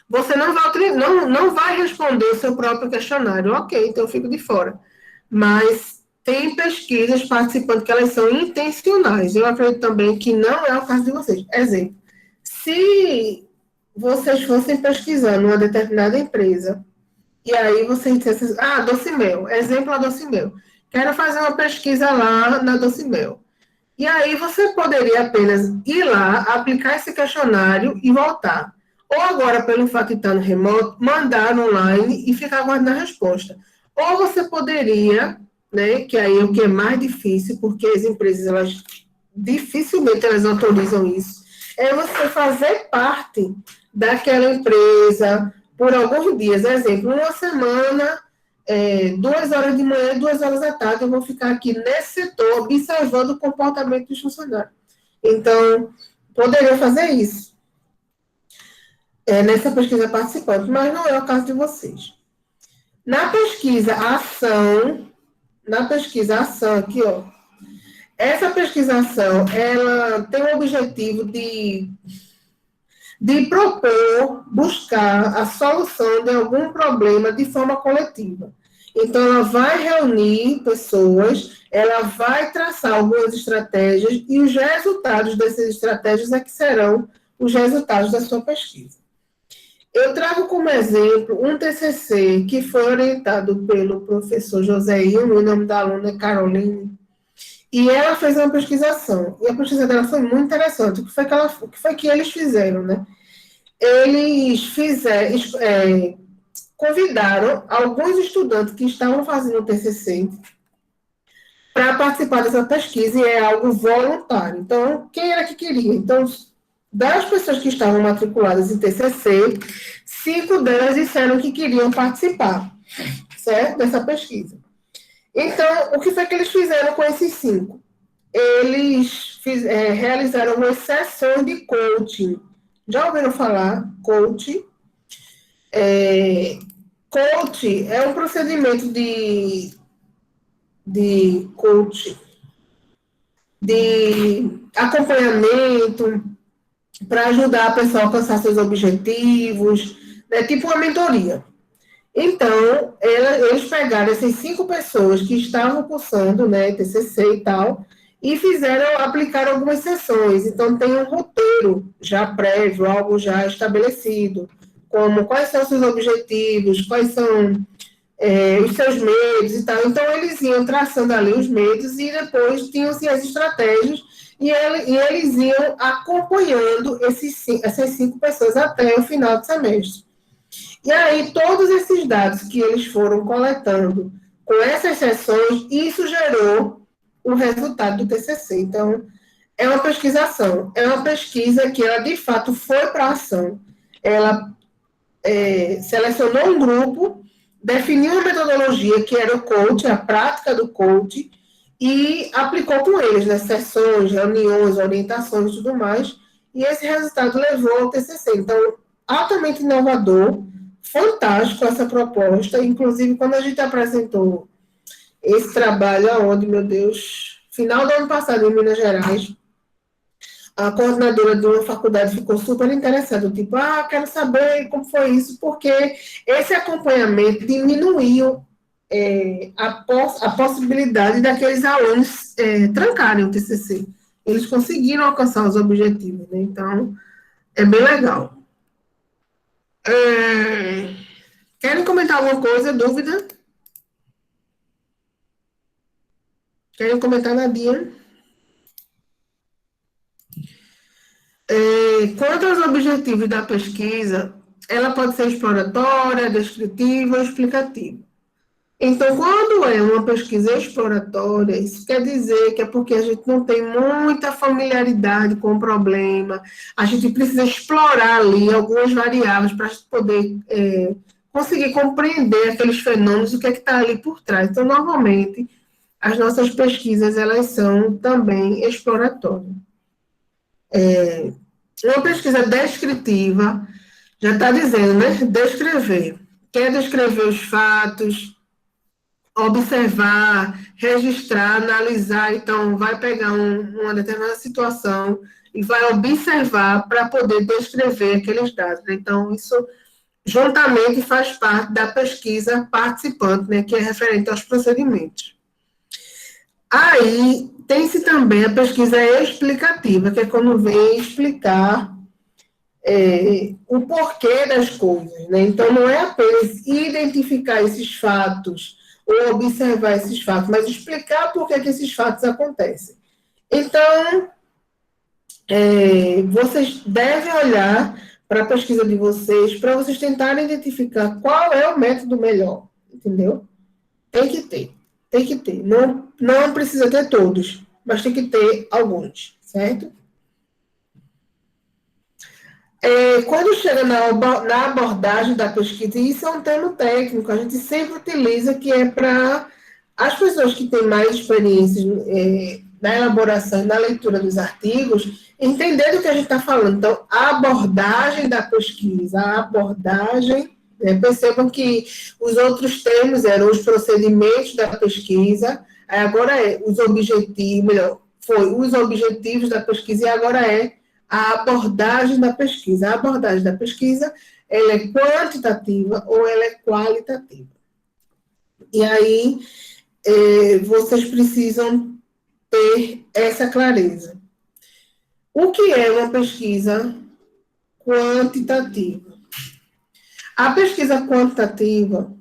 você não vai responder o seu próprio questionário. Ok, então eu fico de fora. Mas tem pesquisas participantes que elas são intencionais. Eu acredito também que não é o caso de vocês. Exemplo, se vocês fossem pesquisar numa determinada empresa, e aí vocês dissessem, Docimel, exemplo a Docimel, quero fazer uma pesquisa lá na Docimel. E aí você poderia apenas ir lá, aplicar esse questionário e voltar. Ou agora, pelo fato de estar no remoto, mandar online e ficar aguardando a resposta. Ou você poderia, né, que aí é o que é mais difícil, porque as empresas, dificilmente elas autorizam isso, é você fazer parte daquela empresa, por alguns dias. Exemplo, uma semana, 2 horas de manhã e 2 horas da tarde, eu vou ficar aqui nesse setor, observando o comportamento dos funcionários. Então, poderia fazer isso, nessa pesquisa participante, mas não é o caso de vocês. Na pesquisa ação aqui, ó, essa pesquisação, ela tem o objetivo de propor, buscar a solução de algum problema de forma coletiva. Então, ela vai reunir pessoas, ela vai traçar algumas estratégias e os resultados dessas estratégias é que serão os resultados da sua pesquisa. Eu trago como exemplo um TCC que foi orientado pelo professor José Ilmo, o nome da aluna é Caroline, e ela fez uma pesquisação, e a pesquisa dela foi muito interessante. O que foi que eles fizeram, né? Eles convidaram alguns estudantes que estavam fazendo o TCC para participar dessa pesquisa, e é algo voluntário. Então, quem era que queria? Então, das pessoas que estavam matriculadas em TCC, 5 delas disseram que queriam participar, certo? Dessa pesquisa. Então, o que foi que eles fizeram com esses 5? Eles realizaram uma sessão de coaching. Já ouviram falar? Coaching? Coaching é um procedimento de coaching, de acompanhamento, para ajudar a pessoa a alcançar seus objetivos, né, tipo uma mentoria. Então, eles pegaram essas 5 pessoas que estavam cursando, né, TCC e tal, e aplicaram algumas sessões. Então, tem um roteiro já prévio, algo já estabelecido, como quais são os seus objetivos, quais são os seus medos e tal. Então, eles iam traçando ali os medos e depois tinham-se as estratégias e eles iam acompanhando essas 5 pessoas até o final do semestre. E aí, todos esses dados que eles foram coletando com essas sessões, isso gerou o resultado do TCC. Então, é uma pesquisação, é uma pesquisa que ela, de fato, foi para a ação. Ela selecionou um grupo, definiu uma metodologia, que era o coach, a prática do coach, e aplicou com eles, né, sessões, reuniões, orientações e tudo mais, e esse resultado levou ao TCC. Então, altamente inovador, fantástico essa proposta. Inclusive, quando a gente apresentou esse trabalho, aonde, meu Deus, final do ano passado, em Minas Gerais, a coordenadora de uma faculdade ficou super interessada, tipo, quero saber como foi isso, porque esse acompanhamento diminuiu a possibilidade daqueles alunos trancarem o TCC. Eles conseguiram alcançar os objetivos, né? Então, é bem legal. Querem comentar alguma coisa, dúvida? Querem comentar, Nadia? Quanto aos objetivos da pesquisa, ela pode ser exploratória, descritiva ou explicativa. Então, quando é uma pesquisa exploratória, isso quer dizer que é porque a gente não tem muita familiaridade com o problema, a gente precisa explorar ali algumas variáveis para a gente poder conseguir compreender aqueles fenômenos, o que é que está ali por trás. Então, normalmente, as nossas pesquisas, elas são também exploratórias. Uma pesquisa descritiva, já está dizendo, né? Descrever. Quer descrever os fatos, observar, registrar, analisar. Então, vai pegar uma determinada situação e vai observar para poder descrever aqueles dados. Então, isso juntamente faz parte da pesquisa participante, né, que é referente aos procedimentos. Aí, tem-se também a pesquisa explicativa, que é quando vem explicar o porquê das coisas, né? Então, não é apenas identificar esses fatos ou observar esses fatos, mas explicar por que esses fatos acontecem. Então, vocês devem olhar para a pesquisa de vocês, para vocês tentarem identificar qual é o método melhor, entendeu? Tem que ter. Não precisa ter todos, mas tem que ter alguns, certo? Quando chega na abordagem da pesquisa, e isso é um termo técnico, a gente sempre utiliza, que é para as pessoas que têm mais experiência na elaboração e na leitura dos artigos, entender do que a gente está falando. Então, a abordagem da pesquisa, a abordagem, percebam que os outros termos eram os procedimentos da pesquisa, agora os objetivos, melhor, foi os objetivos da pesquisa, e agora a abordagem da pesquisa. A abordagem da pesquisa, ela é quantitativa ou ela é qualitativa. E aí, vocês precisam ter essa clareza. O que é uma pesquisa quantitativa? A pesquisa quantitativa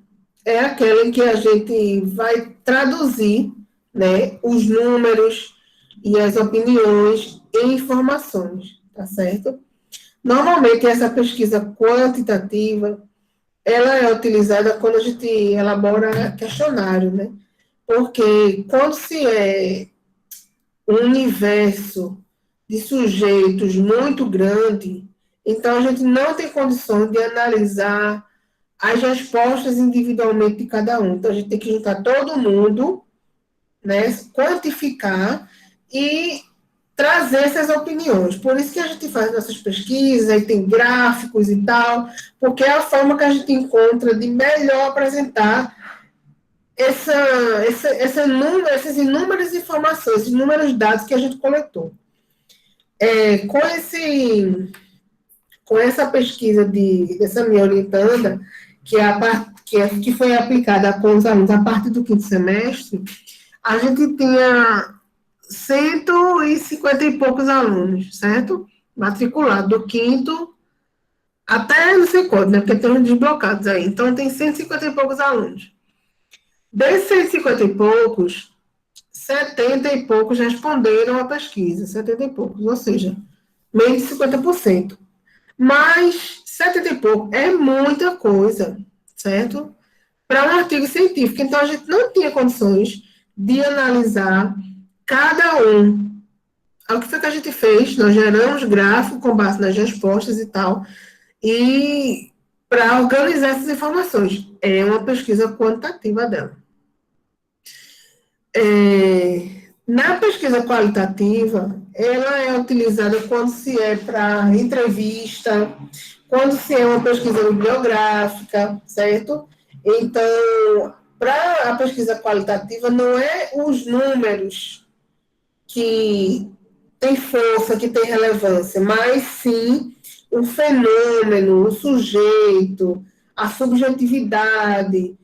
é aquela em que a gente vai traduzir, né, os números e as opiniões em informações, tá certo? Normalmente, essa pesquisa quantitativa, ela é utilizada quando a gente elabora questionário, né? Porque quando se é um universo de sujeitos muito grande, então a gente não tem condições de analisar as respostas individualmente de cada um. Então a gente tem que juntar todo mundo, né, quantificar e trazer essas opiniões. Por isso que a gente faz nossas pesquisas, aí tem gráficos e tal, porque é a forma que a gente encontra de melhor apresentar essas inúmeras informações, inúmeros dados que a gente coletou. Com essa pesquisa dessa minha orientanda, que foi aplicada com os alunos a partir do quinto semestre, a gente tinha 150 e poucos alunos, certo? Matriculados do quinto até não sei quanto, né? Porque tem uns desblocados aí. Então, tem 150 e poucos alunos. Desses 150 e poucos, 70 e poucos responderam à pesquisa, 70 e poucos, ou seja, menos de 50%. Mas 70 e pouco é muita coisa, certo? Para um artigo científico. Então, a gente não tinha condições de analisar cada um. O que foi que a gente fez? Nós geramos gráfico com base nas respostas e tal, e para organizar essas informações. É uma pesquisa quantitativa dela. Na pesquisa qualitativa, ela é utilizada quando se é para entrevista, quando se é uma pesquisa bibliográfica, certo? Então, para a pesquisa qualitativa, não é os números que tem força, que tem relevância, mas sim o fenômeno, o sujeito, a subjetividade,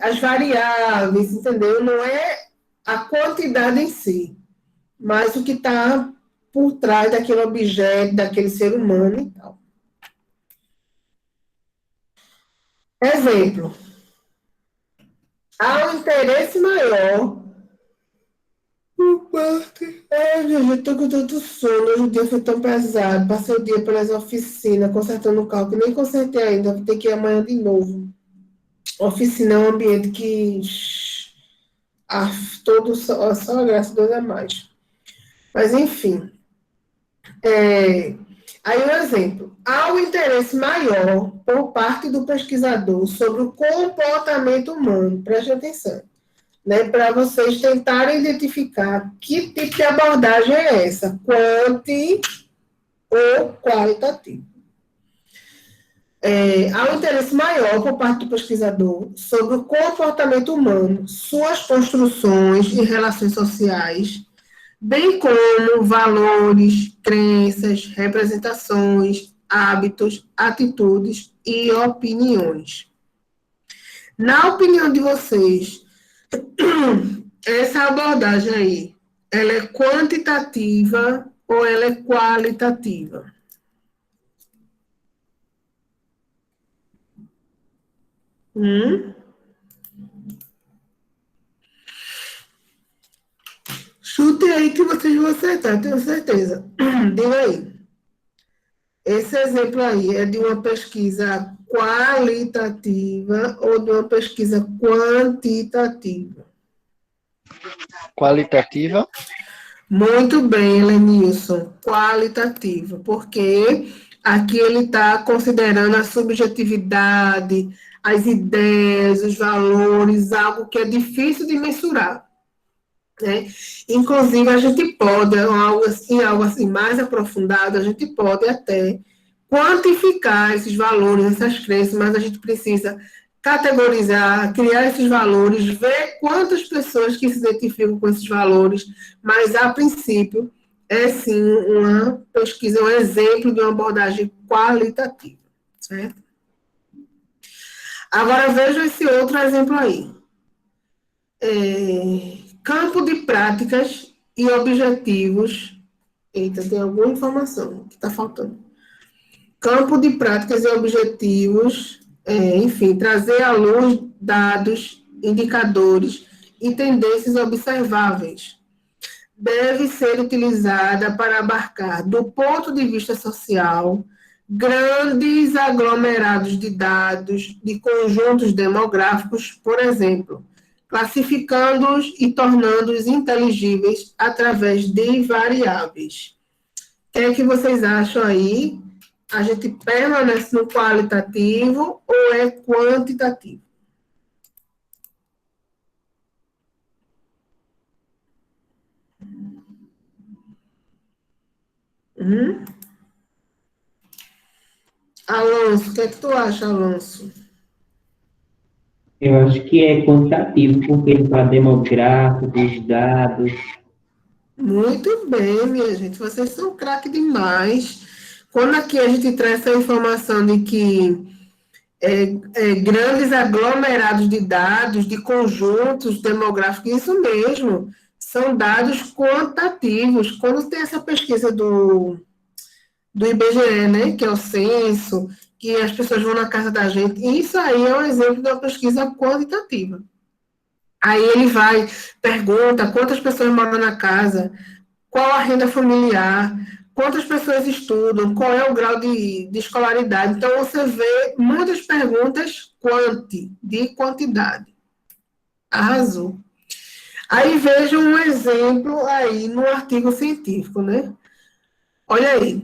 as variáveis, entendeu? Não é a quantidade em si, mas o que está por trás daquele objeto, daquele ser humano e tal. Exemplo. Há um interesse maior por parte... gente, eu estou com tanto sono, hoje o dia foi tão pesado, passei o dia pelas oficinas, consertando o carro, que nem consertei ainda, vou ter que ir amanhã de novo. Oficina é um ambiente que... só graças a Deus é mais. Mas, enfim. Aí, um exemplo. Há um interesse maior por parte do pesquisador sobre o comportamento humano. Preste atenção. Né, para vocês tentarem identificar que tipo de abordagem é essa, quanti ou qualitativa. Há um interesse maior por parte do pesquisador sobre o comportamento humano, suas construções e relações sociais, bem como valores, crenças, representações, hábitos, atitudes e opiniões. Na opinião de vocês, essa abordagem aí, ela é quantitativa ou ela é qualitativa? Chute aí que vocês vão acertar, tenho certeza. Diga aí. Esse exemplo aí é de uma pesquisa qualitativa ou de uma pesquisa quantitativa? Qualitativa? Muito bem, Lenilson, qualitativa, porque Aqui ele está considerando a subjetividade, as ideias, os valores, algo que é difícil de mensurar, né? Inclusive, a gente pode, algo assim mais aprofundado, a gente pode até quantificar esses valores, essas crenças, mas a gente precisa categorizar, criar esses valores, ver quantas pessoas que se identificam com esses valores, mas, a princípio, é sim uma pesquisa, um exemplo de uma abordagem qualitativa, certo? Agora, veja esse outro exemplo aí. Campo de práticas e objetivos. Eita, tem alguma informação que está faltando. Campo de práticas e objetivos, enfim, trazer à luz dados, indicadores e tendências observáveis. Deve ser utilizada para abarcar, do ponto de vista social, grandes aglomerados de dados de conjuntos demográficos, por exemplo, classificando-os e tornando-os inteligíveis através de variáveis. O que é que vocês acham aí? A gente permanece no qualitativo ou é quantitativo? Alonso, o que é que tu acha, Alonso? Eu acho que é quantitativo, porque ele está demográfico, os dados. Muito bem, minha gente, vocês são craque demais. Quando aqui a gente traz essa informação de que grandes aglomerados de dados, de conjuntos demográficos, isso mesmo, são dados quantitativos. Quando tem essa pesquisa do IBGE, né, que é o censo, que as pessoas vão na casa da gente, isso aí é um exemplo de uma pesquisa quantitativa. Aí ele vai, pergunta quantas pessoas moram na casa, qual a renda familiar, quantas pessoas estudam, qual é o grau de escolaridade. Então, você vê muitas perguntas de quantidade. Arrasou. Aí veja um exemplo aí no artigo científico, né? Olha aí.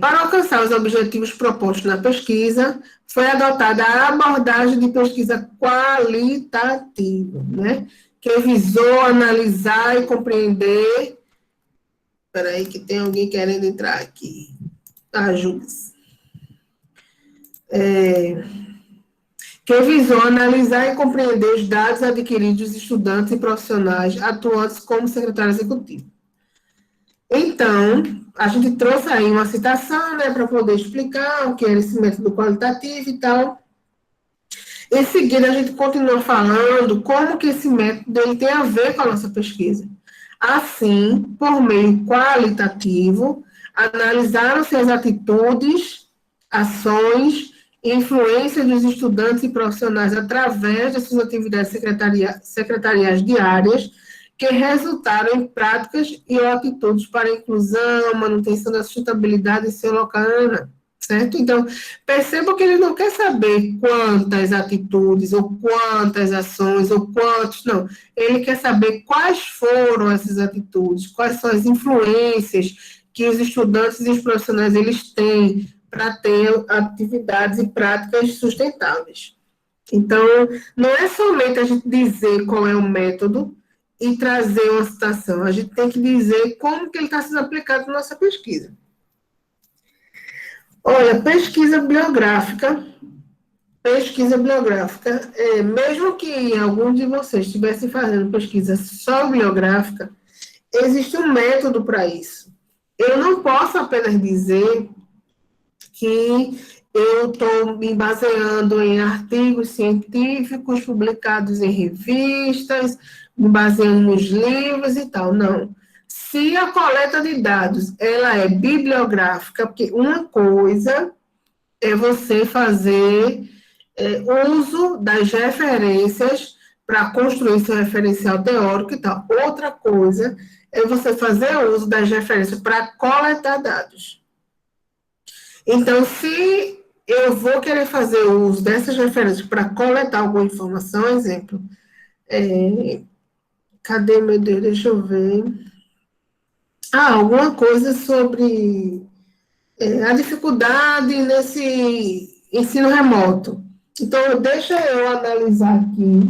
Para alcançar os objetivos propostos na pesquisa, foi adotada a abordagem de pesquisa qualitativa, né? Que visou analisar e compreender. Espera aí, que tem alguém querendo entrar aqui. Ajude-se. Que visou analisar e compreender os dados adquiridos de estudantes e profissionais atuantes como secretário executivo. Então, a gente trouxe aí uma citação, né, para poder explicar o que era esse método qualitativo e tal. Em seguida, a gente continua falando como que esse método ele tem a ver com a nossa pesquisa. Assim, por meio qualitativo, analisaram-se as atitudes, ações e influências dos estudantes e profissionais através das suas atividades secretariais diárias, que resultaram em práticas e atitudes para a inclusão, manutenção da sustentabilidade em seu local, certo? Então, perceba que ele não quer saber quantas atitudes, ou quantas ações, ou quantos, não. Ele quer saber quais foram essas atitudes, quais são as influências que os estudantes e os profissionais eles têm para ter atividades e práticas sustentáveis. Então, não é somente a gente dizer qual é o método, e trazer uma citação. A gente tem que dizer como que ele está sendo aplicado na nossa pesquisa. Olha, pesquisa biográfica, mesmo que alguns de vocês estivessem fazendo pesquisa só biográfica, existe um método para isso. Eu não posso apenas dizer que eu estou me baseando em artigos científicos publicados em revistas, me baseando nos livros e tal, não. Se a coleta de dados, ela é bibliográfica, porque uma coisa é você fazer uso das referências para construir seu referencial teórico e tal. Outra coisa é você fazer uso das referências para coletar dados. Então, se eu vou querer fazer uso dessas referências para coletar alguma informação, exemplo, cadê, meu Deus, deixa eu ver. Alguma coisa sobre a dificuldade nesse ensino remoto. Então, deixa eu analisar aqui.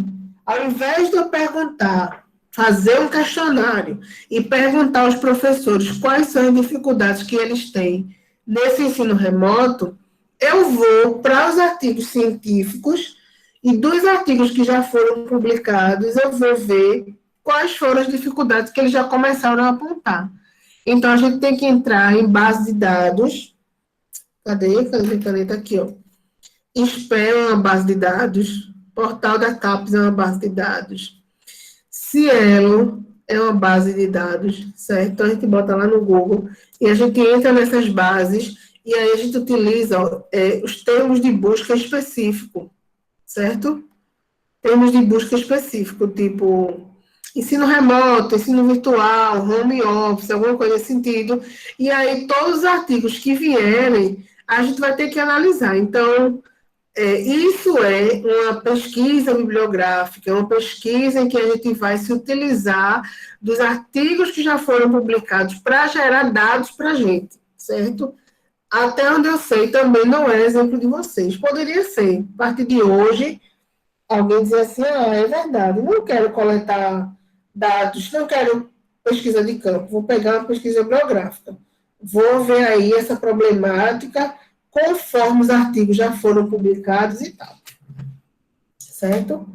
Ao invés de eu perguntar, fazer um questionário e perguntar aos professores quais são as dificuldades que eles têm nesse ensino remoto, eu vou para os artigos científicos e dos artigos que já foram publicados, eu vou ver quais foram as dificuldades que eles já começaram a apontar. Então, a gente tem que entrar em base de dados. Cadê a caneta aqui, ó? SPE é uma base de dados. Portal da CAPES é uma base de dados. Cielo é uma base de dados, certo? Então, a gente bota lá no Google e a gente entra nessas bases e aí a gente utiliza os termos de busca específico, certo? Termos de busca específico, tipo ensino remoto, ensino virtual, home office, alguma coisa nesse sentido. E aí, todos os artigos que vierem, a gente vai ter que analisar. Então, isso é uma pesquisa bibliográfica, é uma pesquisa em que a gente vai se utilizar dos artigos que já foram publicados para gerar dados para a gente, certo? Até onde eu sei, também não é exemplo de vocês. Poderia ser, a partir de hoje, alguém dizer assim, é verdade, não quero coletar dados, não quero pesquisa de campo, vou pegar uma pesquisa bibliográfica. Vou ver aí essa problemática conforme os artigos já foram publicados e tal. Certo?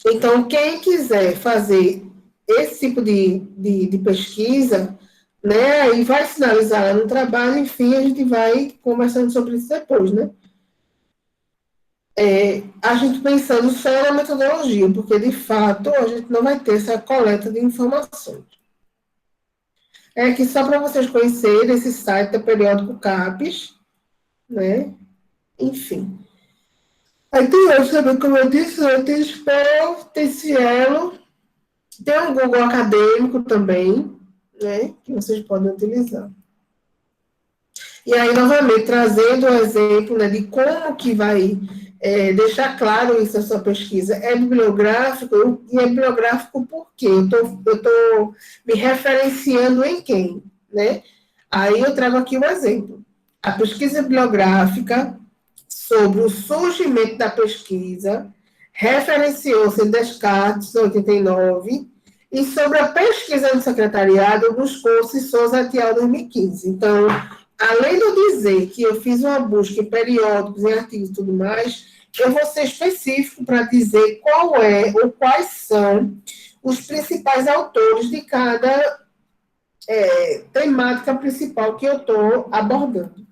Então, quem quiser fazer esse tipo de pesquisa, né, e vai finalizar lá no trabalho, enfim, a gente vai conversando sobre isso depois, né? A gente pensando só na metodologia, porque, de fato, a gente não vai ter essa coleta de informações. Que só para vocês conhecerem, esse site é Periódico CAPES, né? Enfim. Aí tem outros também, como eu disse, tem SPEL, tem Cielo, tem o Google Acadêmico também, né? Que vocês podem utilizar. E aí, novamente, trazendo um exemplo, né, de como que vai deixar claro isso na sua pesquisa. É bibliográfico, e é bibliográfico por quê? Eu estou me referenciando em quem, né? Aí eu trago aqui um exemplo. A pesquisa bibliográfica sobre o surgimento da pesquisa referenciou-se em Descartes, 89, e sobre a pesquisa do secretariado buscou-se Souza et al. 2015. Então, além de eu dizer que eu fiz uma busca em periódicos, em artigos e tudo mais, eu vou ser específico para dizer qual é ou quais são os principais autores de cada temática principal que eu estou abordando.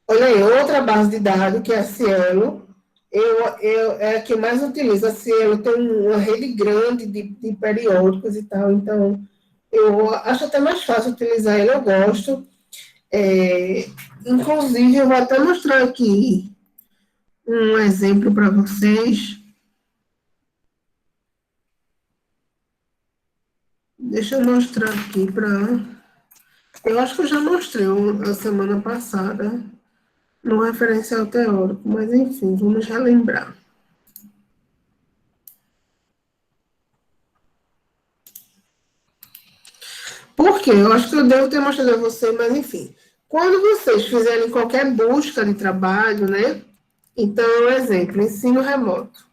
Olha aí, outra base de dados, que é a Cielo, é a que eu mais utilizo. A Cielo tem uma rede grande de periódicos e tal, então eu acho até mais fácil utilizar ele, eu gosto. Inclusive, eu vou até mostrar aqui um exemplo para vocês. Deixa eu mostrar aqui para... Eu acho que eu já mostrei a semana passada no referencial teórico, mas enfim, vamos relembrar. Por quê? Eu acho que eu devo ter mostrado a você, mas enfim. Quando vocês fizerem qualquer busca de trabalho, né? Então, exemplo, ensino remoto.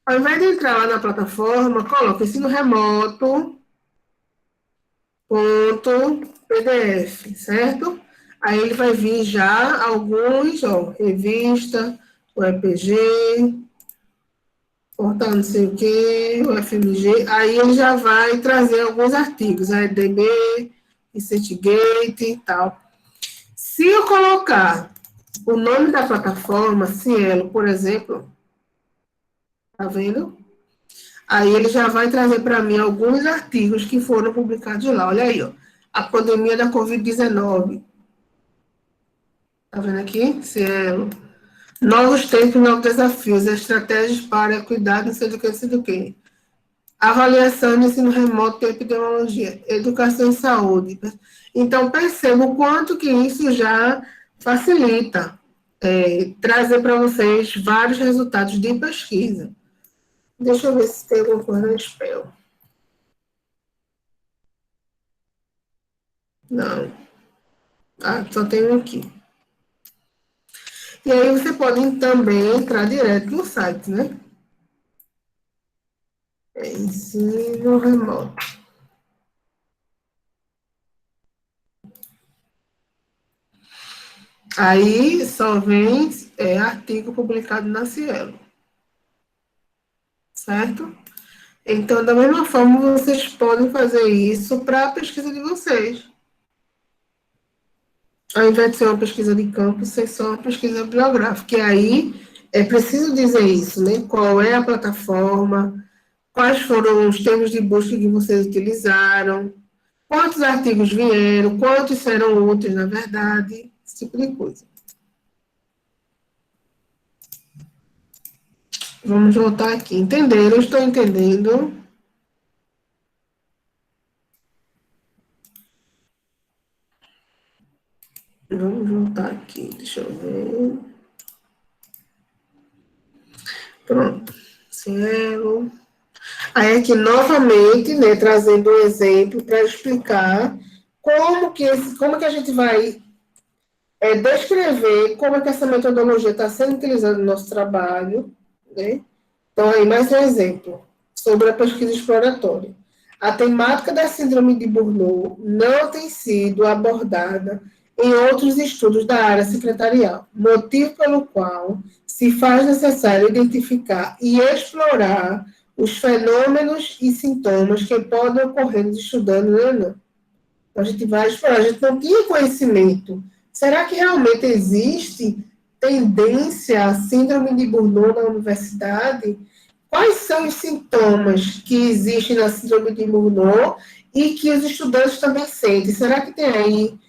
Ao invés de entrar lá na plataforma, coloca ensino remoto, .pdf, certo? Aí ele vai vir já alguns, ó, revista, o EPG, portal não sei o quê, o FMG, aí ele já vai trazer alguns artigos, a EDB, ResearchGate e tal. Se eu colocar o nome da plataforma, Cielo, por exemplo, tá vendo? Aí ele já vai trazer para mim alguns artigos que foram publicados lá. Olha aí, ó. A pandemia da Covid-19. Tá vendo aqui? Cielo. Novos tempos, novos desafios, estratégias para cuidar, não sei do que, não sei do que. Avaliação de ensino remoto e epidemiologia, educação e saúde. Então, perceba o quanto que isso já facilita trazer para vocês vários resultados de pesquisa. Deixa eu ver se tem alguma coisa no SPEL. Não. Ah, só tem um aqui. E aí você pode também entrar direto no site, né? Ensino remoto. Aí só vem artigo publicado na Cielo, certo? Então, da mesma forma, vocês podem fazer isso para a pesquisa de vocês. Ao invés de ser uma pesquisa de campo, ser só uma pesquisa bibliográfica. E aí é preciso dizer isso, né? Qual é a plataforma, quais foram os termos de busca que vocês utilizaram, quantos artigos vieram, quantos serão úteis, na verdade, esse tipo de coisa. Vamos voltar aqui. Entenderam? Estou entendendo. Vamos voltar aqui. Deixa eu ver. Pronto. Cielo. Aí aqui, novamente, né, trazendo um exemplo para explicar como que a gente vai descrever como é que essa metodologia está sendo utilizada no nosso trabalho, né? Então, aí, mais um exemplo sobre a pesquisa exploratória. A temática da síndrome de Burnout não tem sido abordada em outros estudos da área secretarial, motivo pelo qual se faz necessário identificar e explorar os fenômenos e sintomas que podem ocorrer nos estudantes, né? A gente vai explorar, a gente não tinha conhecimento. Será que realmente existe tendência à síndrome de Burnout na universidade? Quais são os sintomas que existem na síndrome de Burnout e que os estudantes também sentem? Será que tem aí,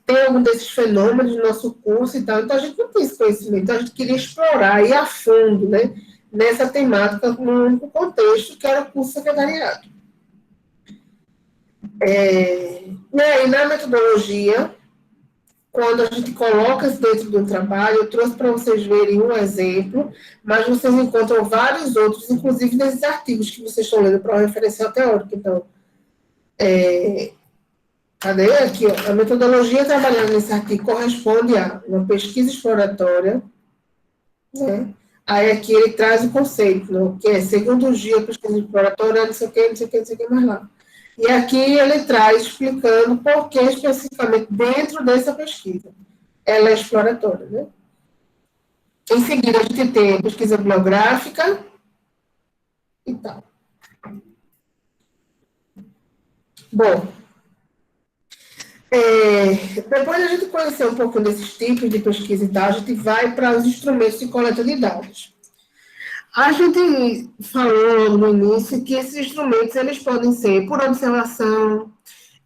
tem algum desses fenômenos no nosso curso e tal? Então, a gente não tem esse conhecimento, então a gente queria explorar, ir a fundo, né, nessa temática, num único contexto, que era o curso secretariado. E aí, na metodologia, quando a gente coloca isso dentro do trabalho, eu trouxe para vocês verem um exemplo, mas vocês encontram vários outros, inclusive nesses artigos que vocês estão lendo para o referencial teórico. Então, cadê? Aqui, ó, a metodologia trabalhada nesse artigo corresponde a uma pesquisa exploratória, né? Aí aqui ele traz o conceito, né? Que é segundo dia, pesquisa exploratória, não sei o que, não sei o que, não sei o que mais lá. E aqui ele traz explicando por que especificamente dentro dessa pesquisa. Ela é exploratória, né? Em seguida, a gente tem a pesquisa bibliográfica e tal. Bom, depois de a gente conhecer um pouco desses tipos de pesquisa e tal, a gente vai para os instrumentos de coleta de dados. A gente falou no início que esses instrumentos eles podem ser por observação,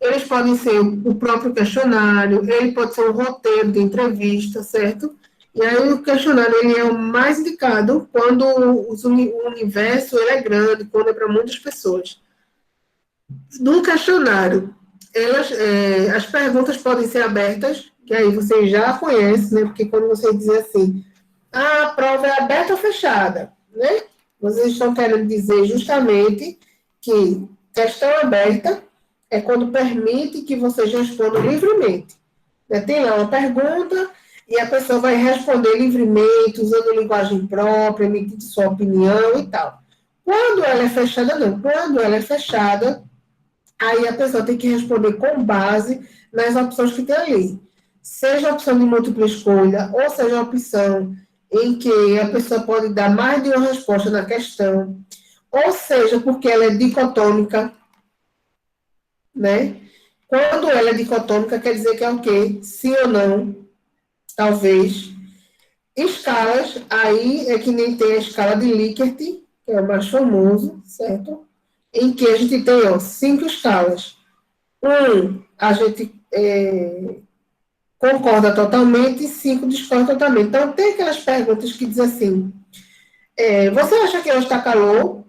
eles podem ser o próprio questionário, ele pode ser um roteiro de entrevista, certo? E aí o questionário ele é o mais indicado quando o universo ele é grande, quando é para muitas pessoas. No questionário, as perguntas podem ser abertas, que aí você já conhece, né? Porque quando você diz assim, a prova é aberta ou fechada, né? Vocês estão querendo dizer justamente que questão aberta é quando permite que vocês respondam livremente. Tem lá uma pergunta e a pessoa vai responder livremente, usando linguagem própria, emitindo sua opinião e tal. Quando ela é fechada, não. Quando ela é fechada, aí a pessoa tem que responder com base nas opções que tem ali. Seja a opção de múltipla escolha, ou seja a opção em que a pessoa pode dar mais de uma resposta na questão, ou seja, porque ela é dicotômica, né? Quando ela é dicotômica, quer dizer que é o quê? Sim ou não, talvez. Escalas, aí é que nem tem a escala de Likert, que é o mais famoso, certo? Em que a gente tem, ó, 5 escalas. A gente concorda totalmente e 5 discorda totalmente. Então, tem aquelas perguntas que dizem assim, você acha que hoje está calor?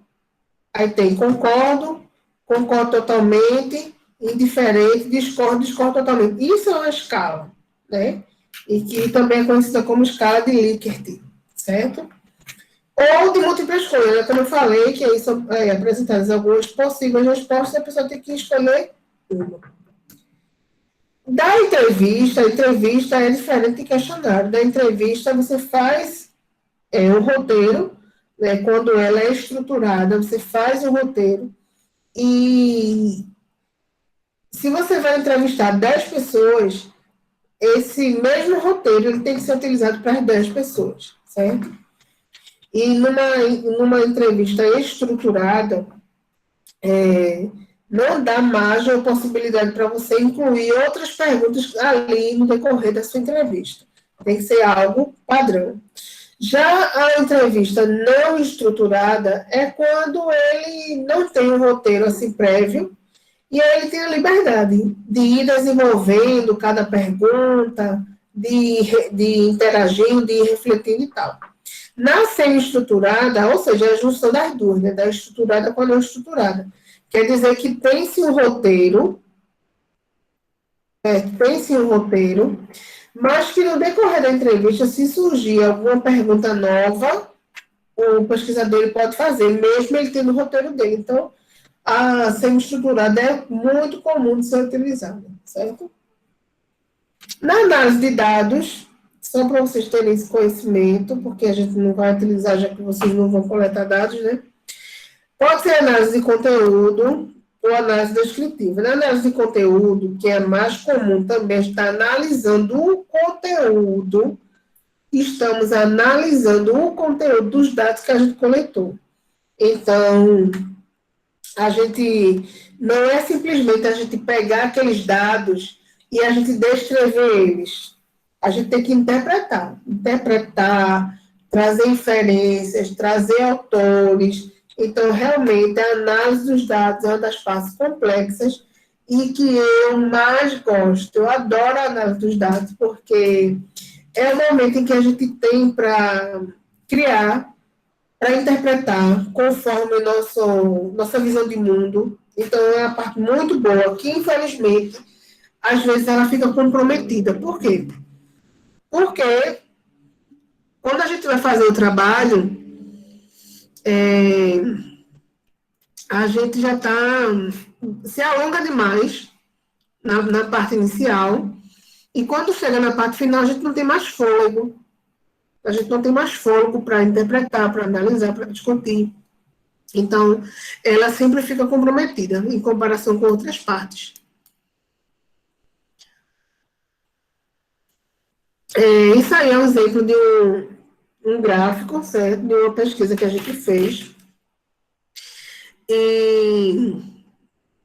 Aí tem concordo, concordo totalmente, indiferente, discordo totalmente. Isso é uma escala, né? E que também é conhecida como escala de Likert, certo? Ou de múltipla escolha, né? Como eu falei, que aí são apresentadas algumas possíveis respostas e a pessoa tem que escolher uma. Da entrevista, a entrevista é diferente de questionário. Da entrevista, você faz um roteiro, né, quando ela é estruturada, você faz o roteiro, e se você vai entrevistar 10 pessoas, esse mesmo roteiro ele tem que ser utilizado para as 10 pessoas, certo? E numa entrevista estruturada, não dá margem ou possibilidade para você incluir outras perguntas ali no decorrer da sua entrevista. Tem que ser algo padrão. Já a entrevista não estruturada é quando ele não tem um roteiro assim prévio, e aí ele tem a liberdade de ir desenvolvendo cada pergunta, de interagir, de ir refletindo e tal. Na semi-estruturada, ou seja, a junção das duas, né, da estruturada com a não estruturada, quer dizer que tem-se um roteiro, mas que no decorrer da entrevista, se surgir alguma pergunta nova, o pesquisador ele pode fazer, mesmo ele tendo o roteiro dele. Então, a semi-estruturada é muito comum de ser utilizada, certo? Na análise de dados, só para vocês terem esse conhecimento, porque a gente não vai utilizar, já que vocês não vão coletar dados, né? Pode ser análise de conteúdo ou análise descritiva. Na análise de conteúdo, que é mais comum também, está analisando o conteúdo, estamos analisando o conteúdo dos dados que a gente coletou. Então, a gente não é simplesmente a gente pegar aqueles dados e a gente descrever eles. A gente tem que interpretar, trazer inferências, trazer autores. Então, realmente, a análise dos dados é uma das partes complexas e que eu mais gosto. Eu adoro a análise dos dados, porque é o momento em que a gente tem para criar, para interpretar conforme nossa visão de mundo. Então, é uma parte muito boa, que, infelizmente, às vezes ela fica comprometida. Por quê? Porque quando a gente vai fazer o trabalho, a gente já se alonga demais na parte inicial, e quando chega na parte final, a gente não tem mais fôlego. A gente não tem mais fôlego para interpretar, para analisar, para discutir. Então, ela sempre fica comprometida em comparação com outras partes. Isso aí é um exemplo de um gráfico, certo? De uma pesquisa que a gente fez. E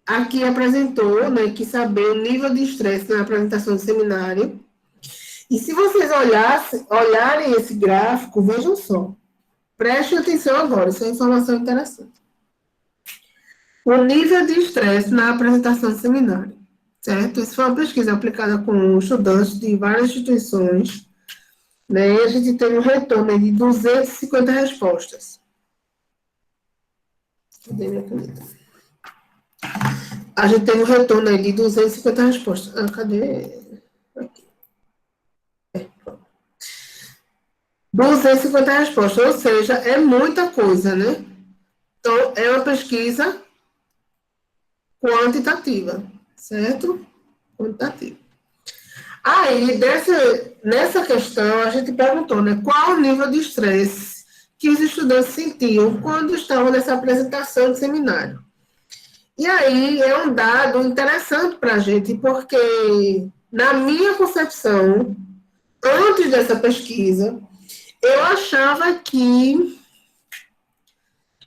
aqui apresentou, né, que saber o nível de estresse na apresentação do seminário. E se vocês olharem esse gráfico, vejam só. Prestem atenção agora, isso é informação interessante. O nível de estresse na apresentação do seminário, certo? Isso foi uma pesquisa aplicada com estudantes de várias instituições, né? E a gente teve um retorno de 250 respostas. Cadê minha caneta? A gente teve um retorno aí de 250 respostas. Cadê? Aqui. 250 respostas, ou seja, é muita coisa, né? Então, é uma pesquisa quantitativa, certo? Quantitativa. Aí, nessa questão, a gente perguntou, né? Qual o nível de estresse que os estudantes sentiam quando estavam nessa apresentação de seminário? E aí, é um dado interessante para a gente, porque, na minha concepção, antes dessa pesquisa, eu achava que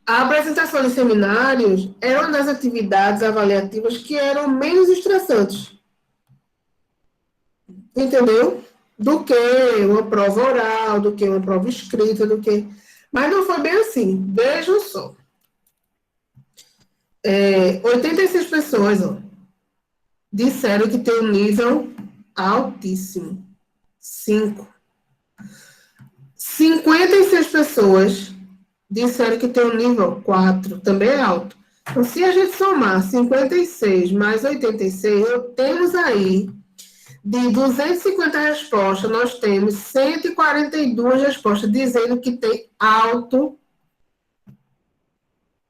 a apresentação de seminários era uma das atividades avaliativas que eram menos estressantes. Entendeu? Do que uma prova oral, do que uma prova escrita, Mas não foi bem assim. Vejam só. 86 pessoas, disseram que tem um nível altíssimo. 56 pessoas disseram que tem um nível 4, também é alto. Então, se a gente somar 56 mais 86, temos aí, de 250 respostas, nós temos 142 respostas dizendo que tem alto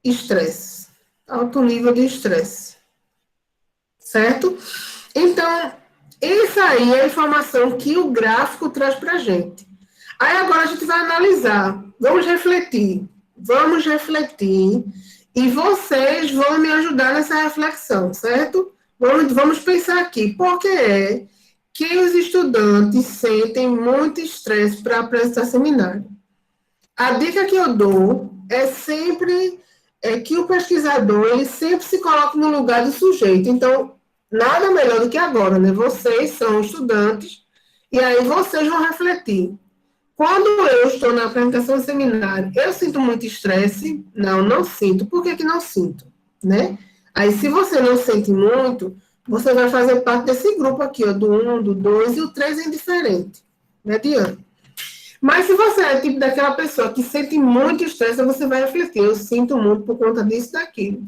estresse, alto nível de estresse. Certo? Então, Isso aí é a informação que o gráfico traz para a gente. Aí agora a gente vai analisar. Vamos refletir, e vocês vão me ajudar nessa reflexão, certo? Vamos pensar aqui, por que é que os estudantes sentem muito estresse para apresentar seminário? A dica que eu dou é sempre que o pesquisador ele sempre se coloca no lugar do sujeito. Então, nada melhor do que agora, né? Vocês são estudantes, e aí vocês vão refletir. Quando eu estou na apresentação do seminário, eu sinto muito estresse? Não, não sinto. Por que que não sinto? Né? Aí, se você não sente muito, você vai fazer parte desse grupo aqui, ó, do 1, do 2, e o 3 é indiferente. Né, Diana? Mas se você é tipo daquela pessoa que sente muito estresse, você vai refletir. Eu sinto muito por conta disso e daquilo.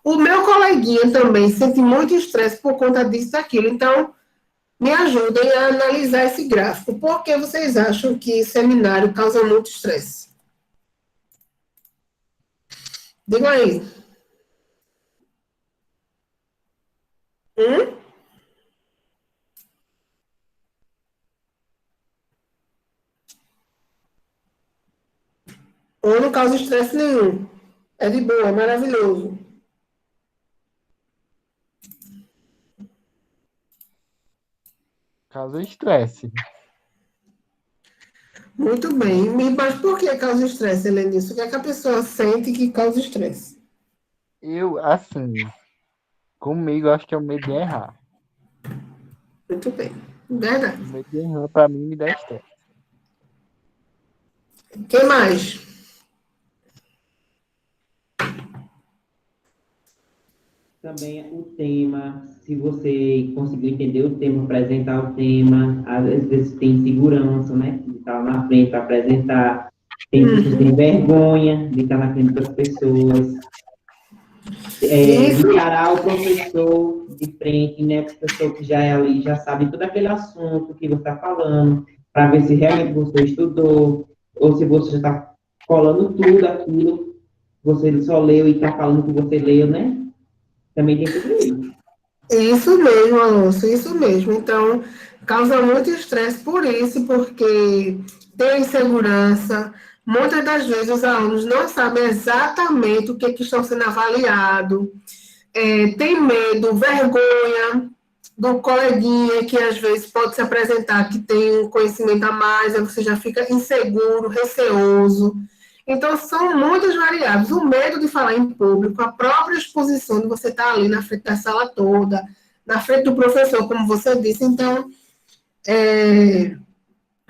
O meu coleguinha também sente muito estresse por conta disso e daquilo. Então, me ajudem a analisar esse gráfico. Por que vocês acham que seminário causa muito estresse? Diga aí. Ou não causa estresse nenhum. É de boa, é maravilhoso. Causa estresse. Muito bem. Mas por que causa estresse, Helenice? O que é que a pessoa sente que causa estresse? Eu, assim, comigo, eu acho que é o medo de errar. Muito bem. Verdade. O medo de errar, pra mim, me dá estresse. Quem mais? Também o tema, se você conseguir entender o tema, apresentar o tema, às vezes tem segurança, né? De estar na frente para apresentar, tem pessoas que têm vergonha de estar na frente das pessoas, de encarar o professor de frente, né? O professor que já é ali, já sabe todo aquele assunto que você está falando, para ver se realmente você estudou, ou se você já está colando tudo aquilo, você só leu e está falando que você leu, né? Também tem tudo isso. Isso mesmo, Alonso, isso mesmo. Então, causa muito estresse por isso, porque tem insegurança. Muitas das vezes os alunos não sabem exatamente o que estão sendo avaliados, tem medo, vergonha do coleguinha que às vezes pode se apresentar que tem um conhecimento a mais, aí você já fica inseguro, receoso. Então, são muitas variáveis. O medo de falar em público, a própria exposição de você estar ali na frente da sala toda, na frente do professor, como você disse. Então,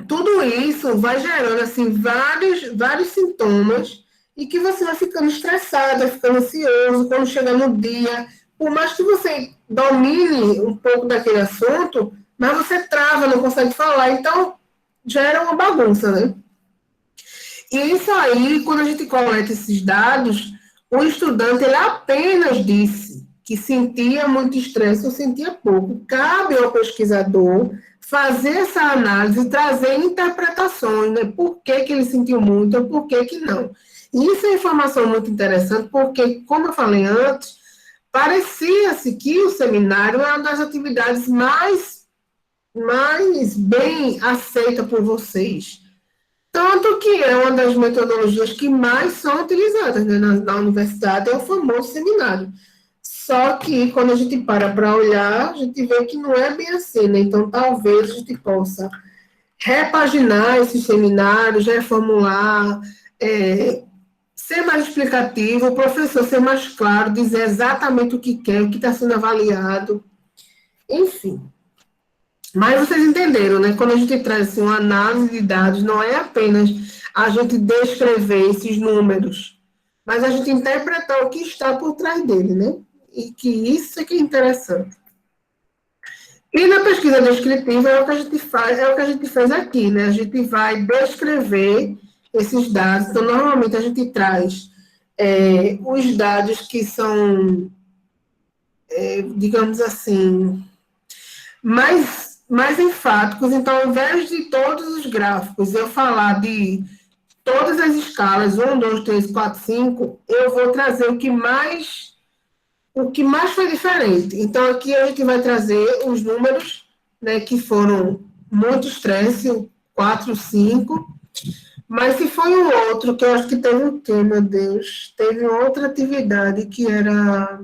tudo isso vai gerando, assim, vários sintomas e que você vai ficando estressado, vai ficando ansioso quando chega no dia. Por mais que você domine um pouco daquele assunto, mas você trava, não consegue falar. Então, gera uma bagunça, né? E isso aí, quando a gente coleta esses dados, o estudante ele apenas disse que sentia muito estresse ou sentia pouco. Cabe ao pesquisador fazer essa análise e trazer interpretações, né? Por que que ele sentiu muito ou por que que não. E isso é informação muito interessante, porque, como eu falei antes, parecia-se que o seminário é uma das atividades mais bem aceita por vocês. Tanto que é uma das metodologias que mais são utilizadas, né, na universidade, é o famoso seminário. Só que, quando a gente para olhar, a gente vê que não é bem assim, né? Então, talvez a gente possa repaginar esses seminários, reformular, ser mais explicativo, o professor ser mais claro, dizer exatamente o que quer, o que está sendo avaliado, enfim. Mas vocês entenderam, né? Quando a gente traz assim, uma análise de dados, não é apenas a gente descrever esses números, mas a gente interpretar o que está por trás dele, né? E que isso é que é interessante. E na pesquisa descritiva é o que a gente faz, é o que a gente fez aqui, né? A gente vai descrever esses dados. Então, normalmente a gente traz os dados que são, digamos assim, mais enfáticos. Então, ao invés de todos os gráficos eu falar de todas as escalas, 1, 2, 3, 4, 5, eu vou trazer o que mais foi diferente. Então, aqui a gente vai trazer os números né, que foram muito estresse, 4, 5. Mas se foi um outro, que eu acho que teve o quê, meu Deus? Teve outra atividade que era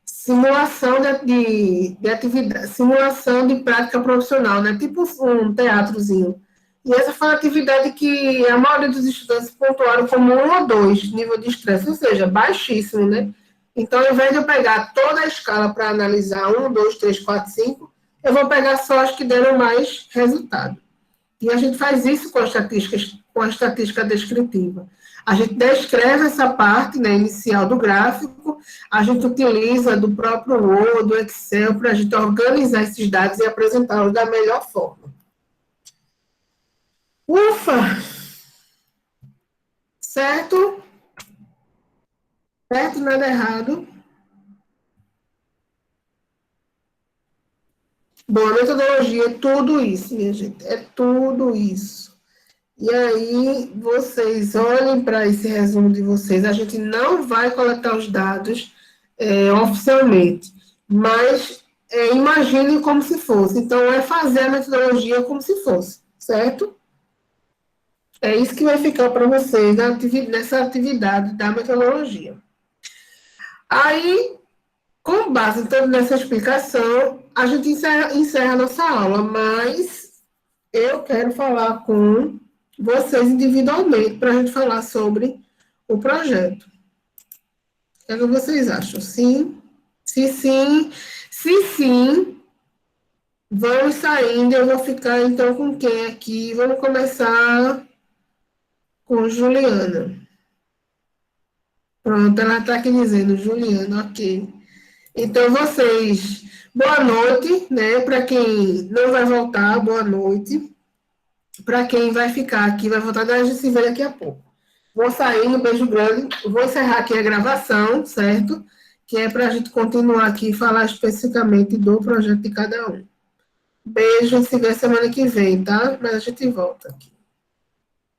simulação de atividade, simulação de prática profissional, né? Tipo um teatrozinho. E essa foi a atividade que a maioria dos estudantes pontuaram como 1 ou 2, nível de estresse, ou seja, baixíssimo, né? Então, ao invés de eu pegar toda a escala para analisar 1, 2, 3, 4, 5, eu vou pegar só as que deram mais resultado. E a gente faz isso com a estatística descritiva. A gente descreve essa parte, né, inicial do gráfico, a gente utiliza do próprio Word, do Excel, para a gente organizar esses dados e apresentá-los da melhor forma. Ufa! Certo? Certo, nada errado. Bom, a metodologia é tudo isso, minha gente, é tudo isso. E aí, vocês olhem para esse resumo de vocês. A gente não vai coletar os dados oficialmente, mas imagine como se fosse. Então, é fazer a metodologia como se fosse, certo? É isso que vai ficar para vocês nessa atividade da metodologia. Aí, com base então nessa explicação, a gente encerra a nossa aula, mas eu quero falar com vocês individualmente para a gente falar sobre o projeto. O que vocês acham? Sim? Se sim, vamos saindo. Eu vou ficar então com quem aqui? Vamos começar com Juliana. Pronto, ela está aqui dizendo, Juliana, ok. Então, vocês, boa noite, né? Para quem não vai voltar, boa noite. Para quem vai ficar aqui, vai voltar, a gente se vê daqui a pouco. Vou sair, um beijo grande. Vou encerrar aqui a gravação, certo? Que é para a gente continuar aqui e falar especificamente do projeto de cada um. Beijo, se vê semana que vem, tá? Mas a gente volta aqui.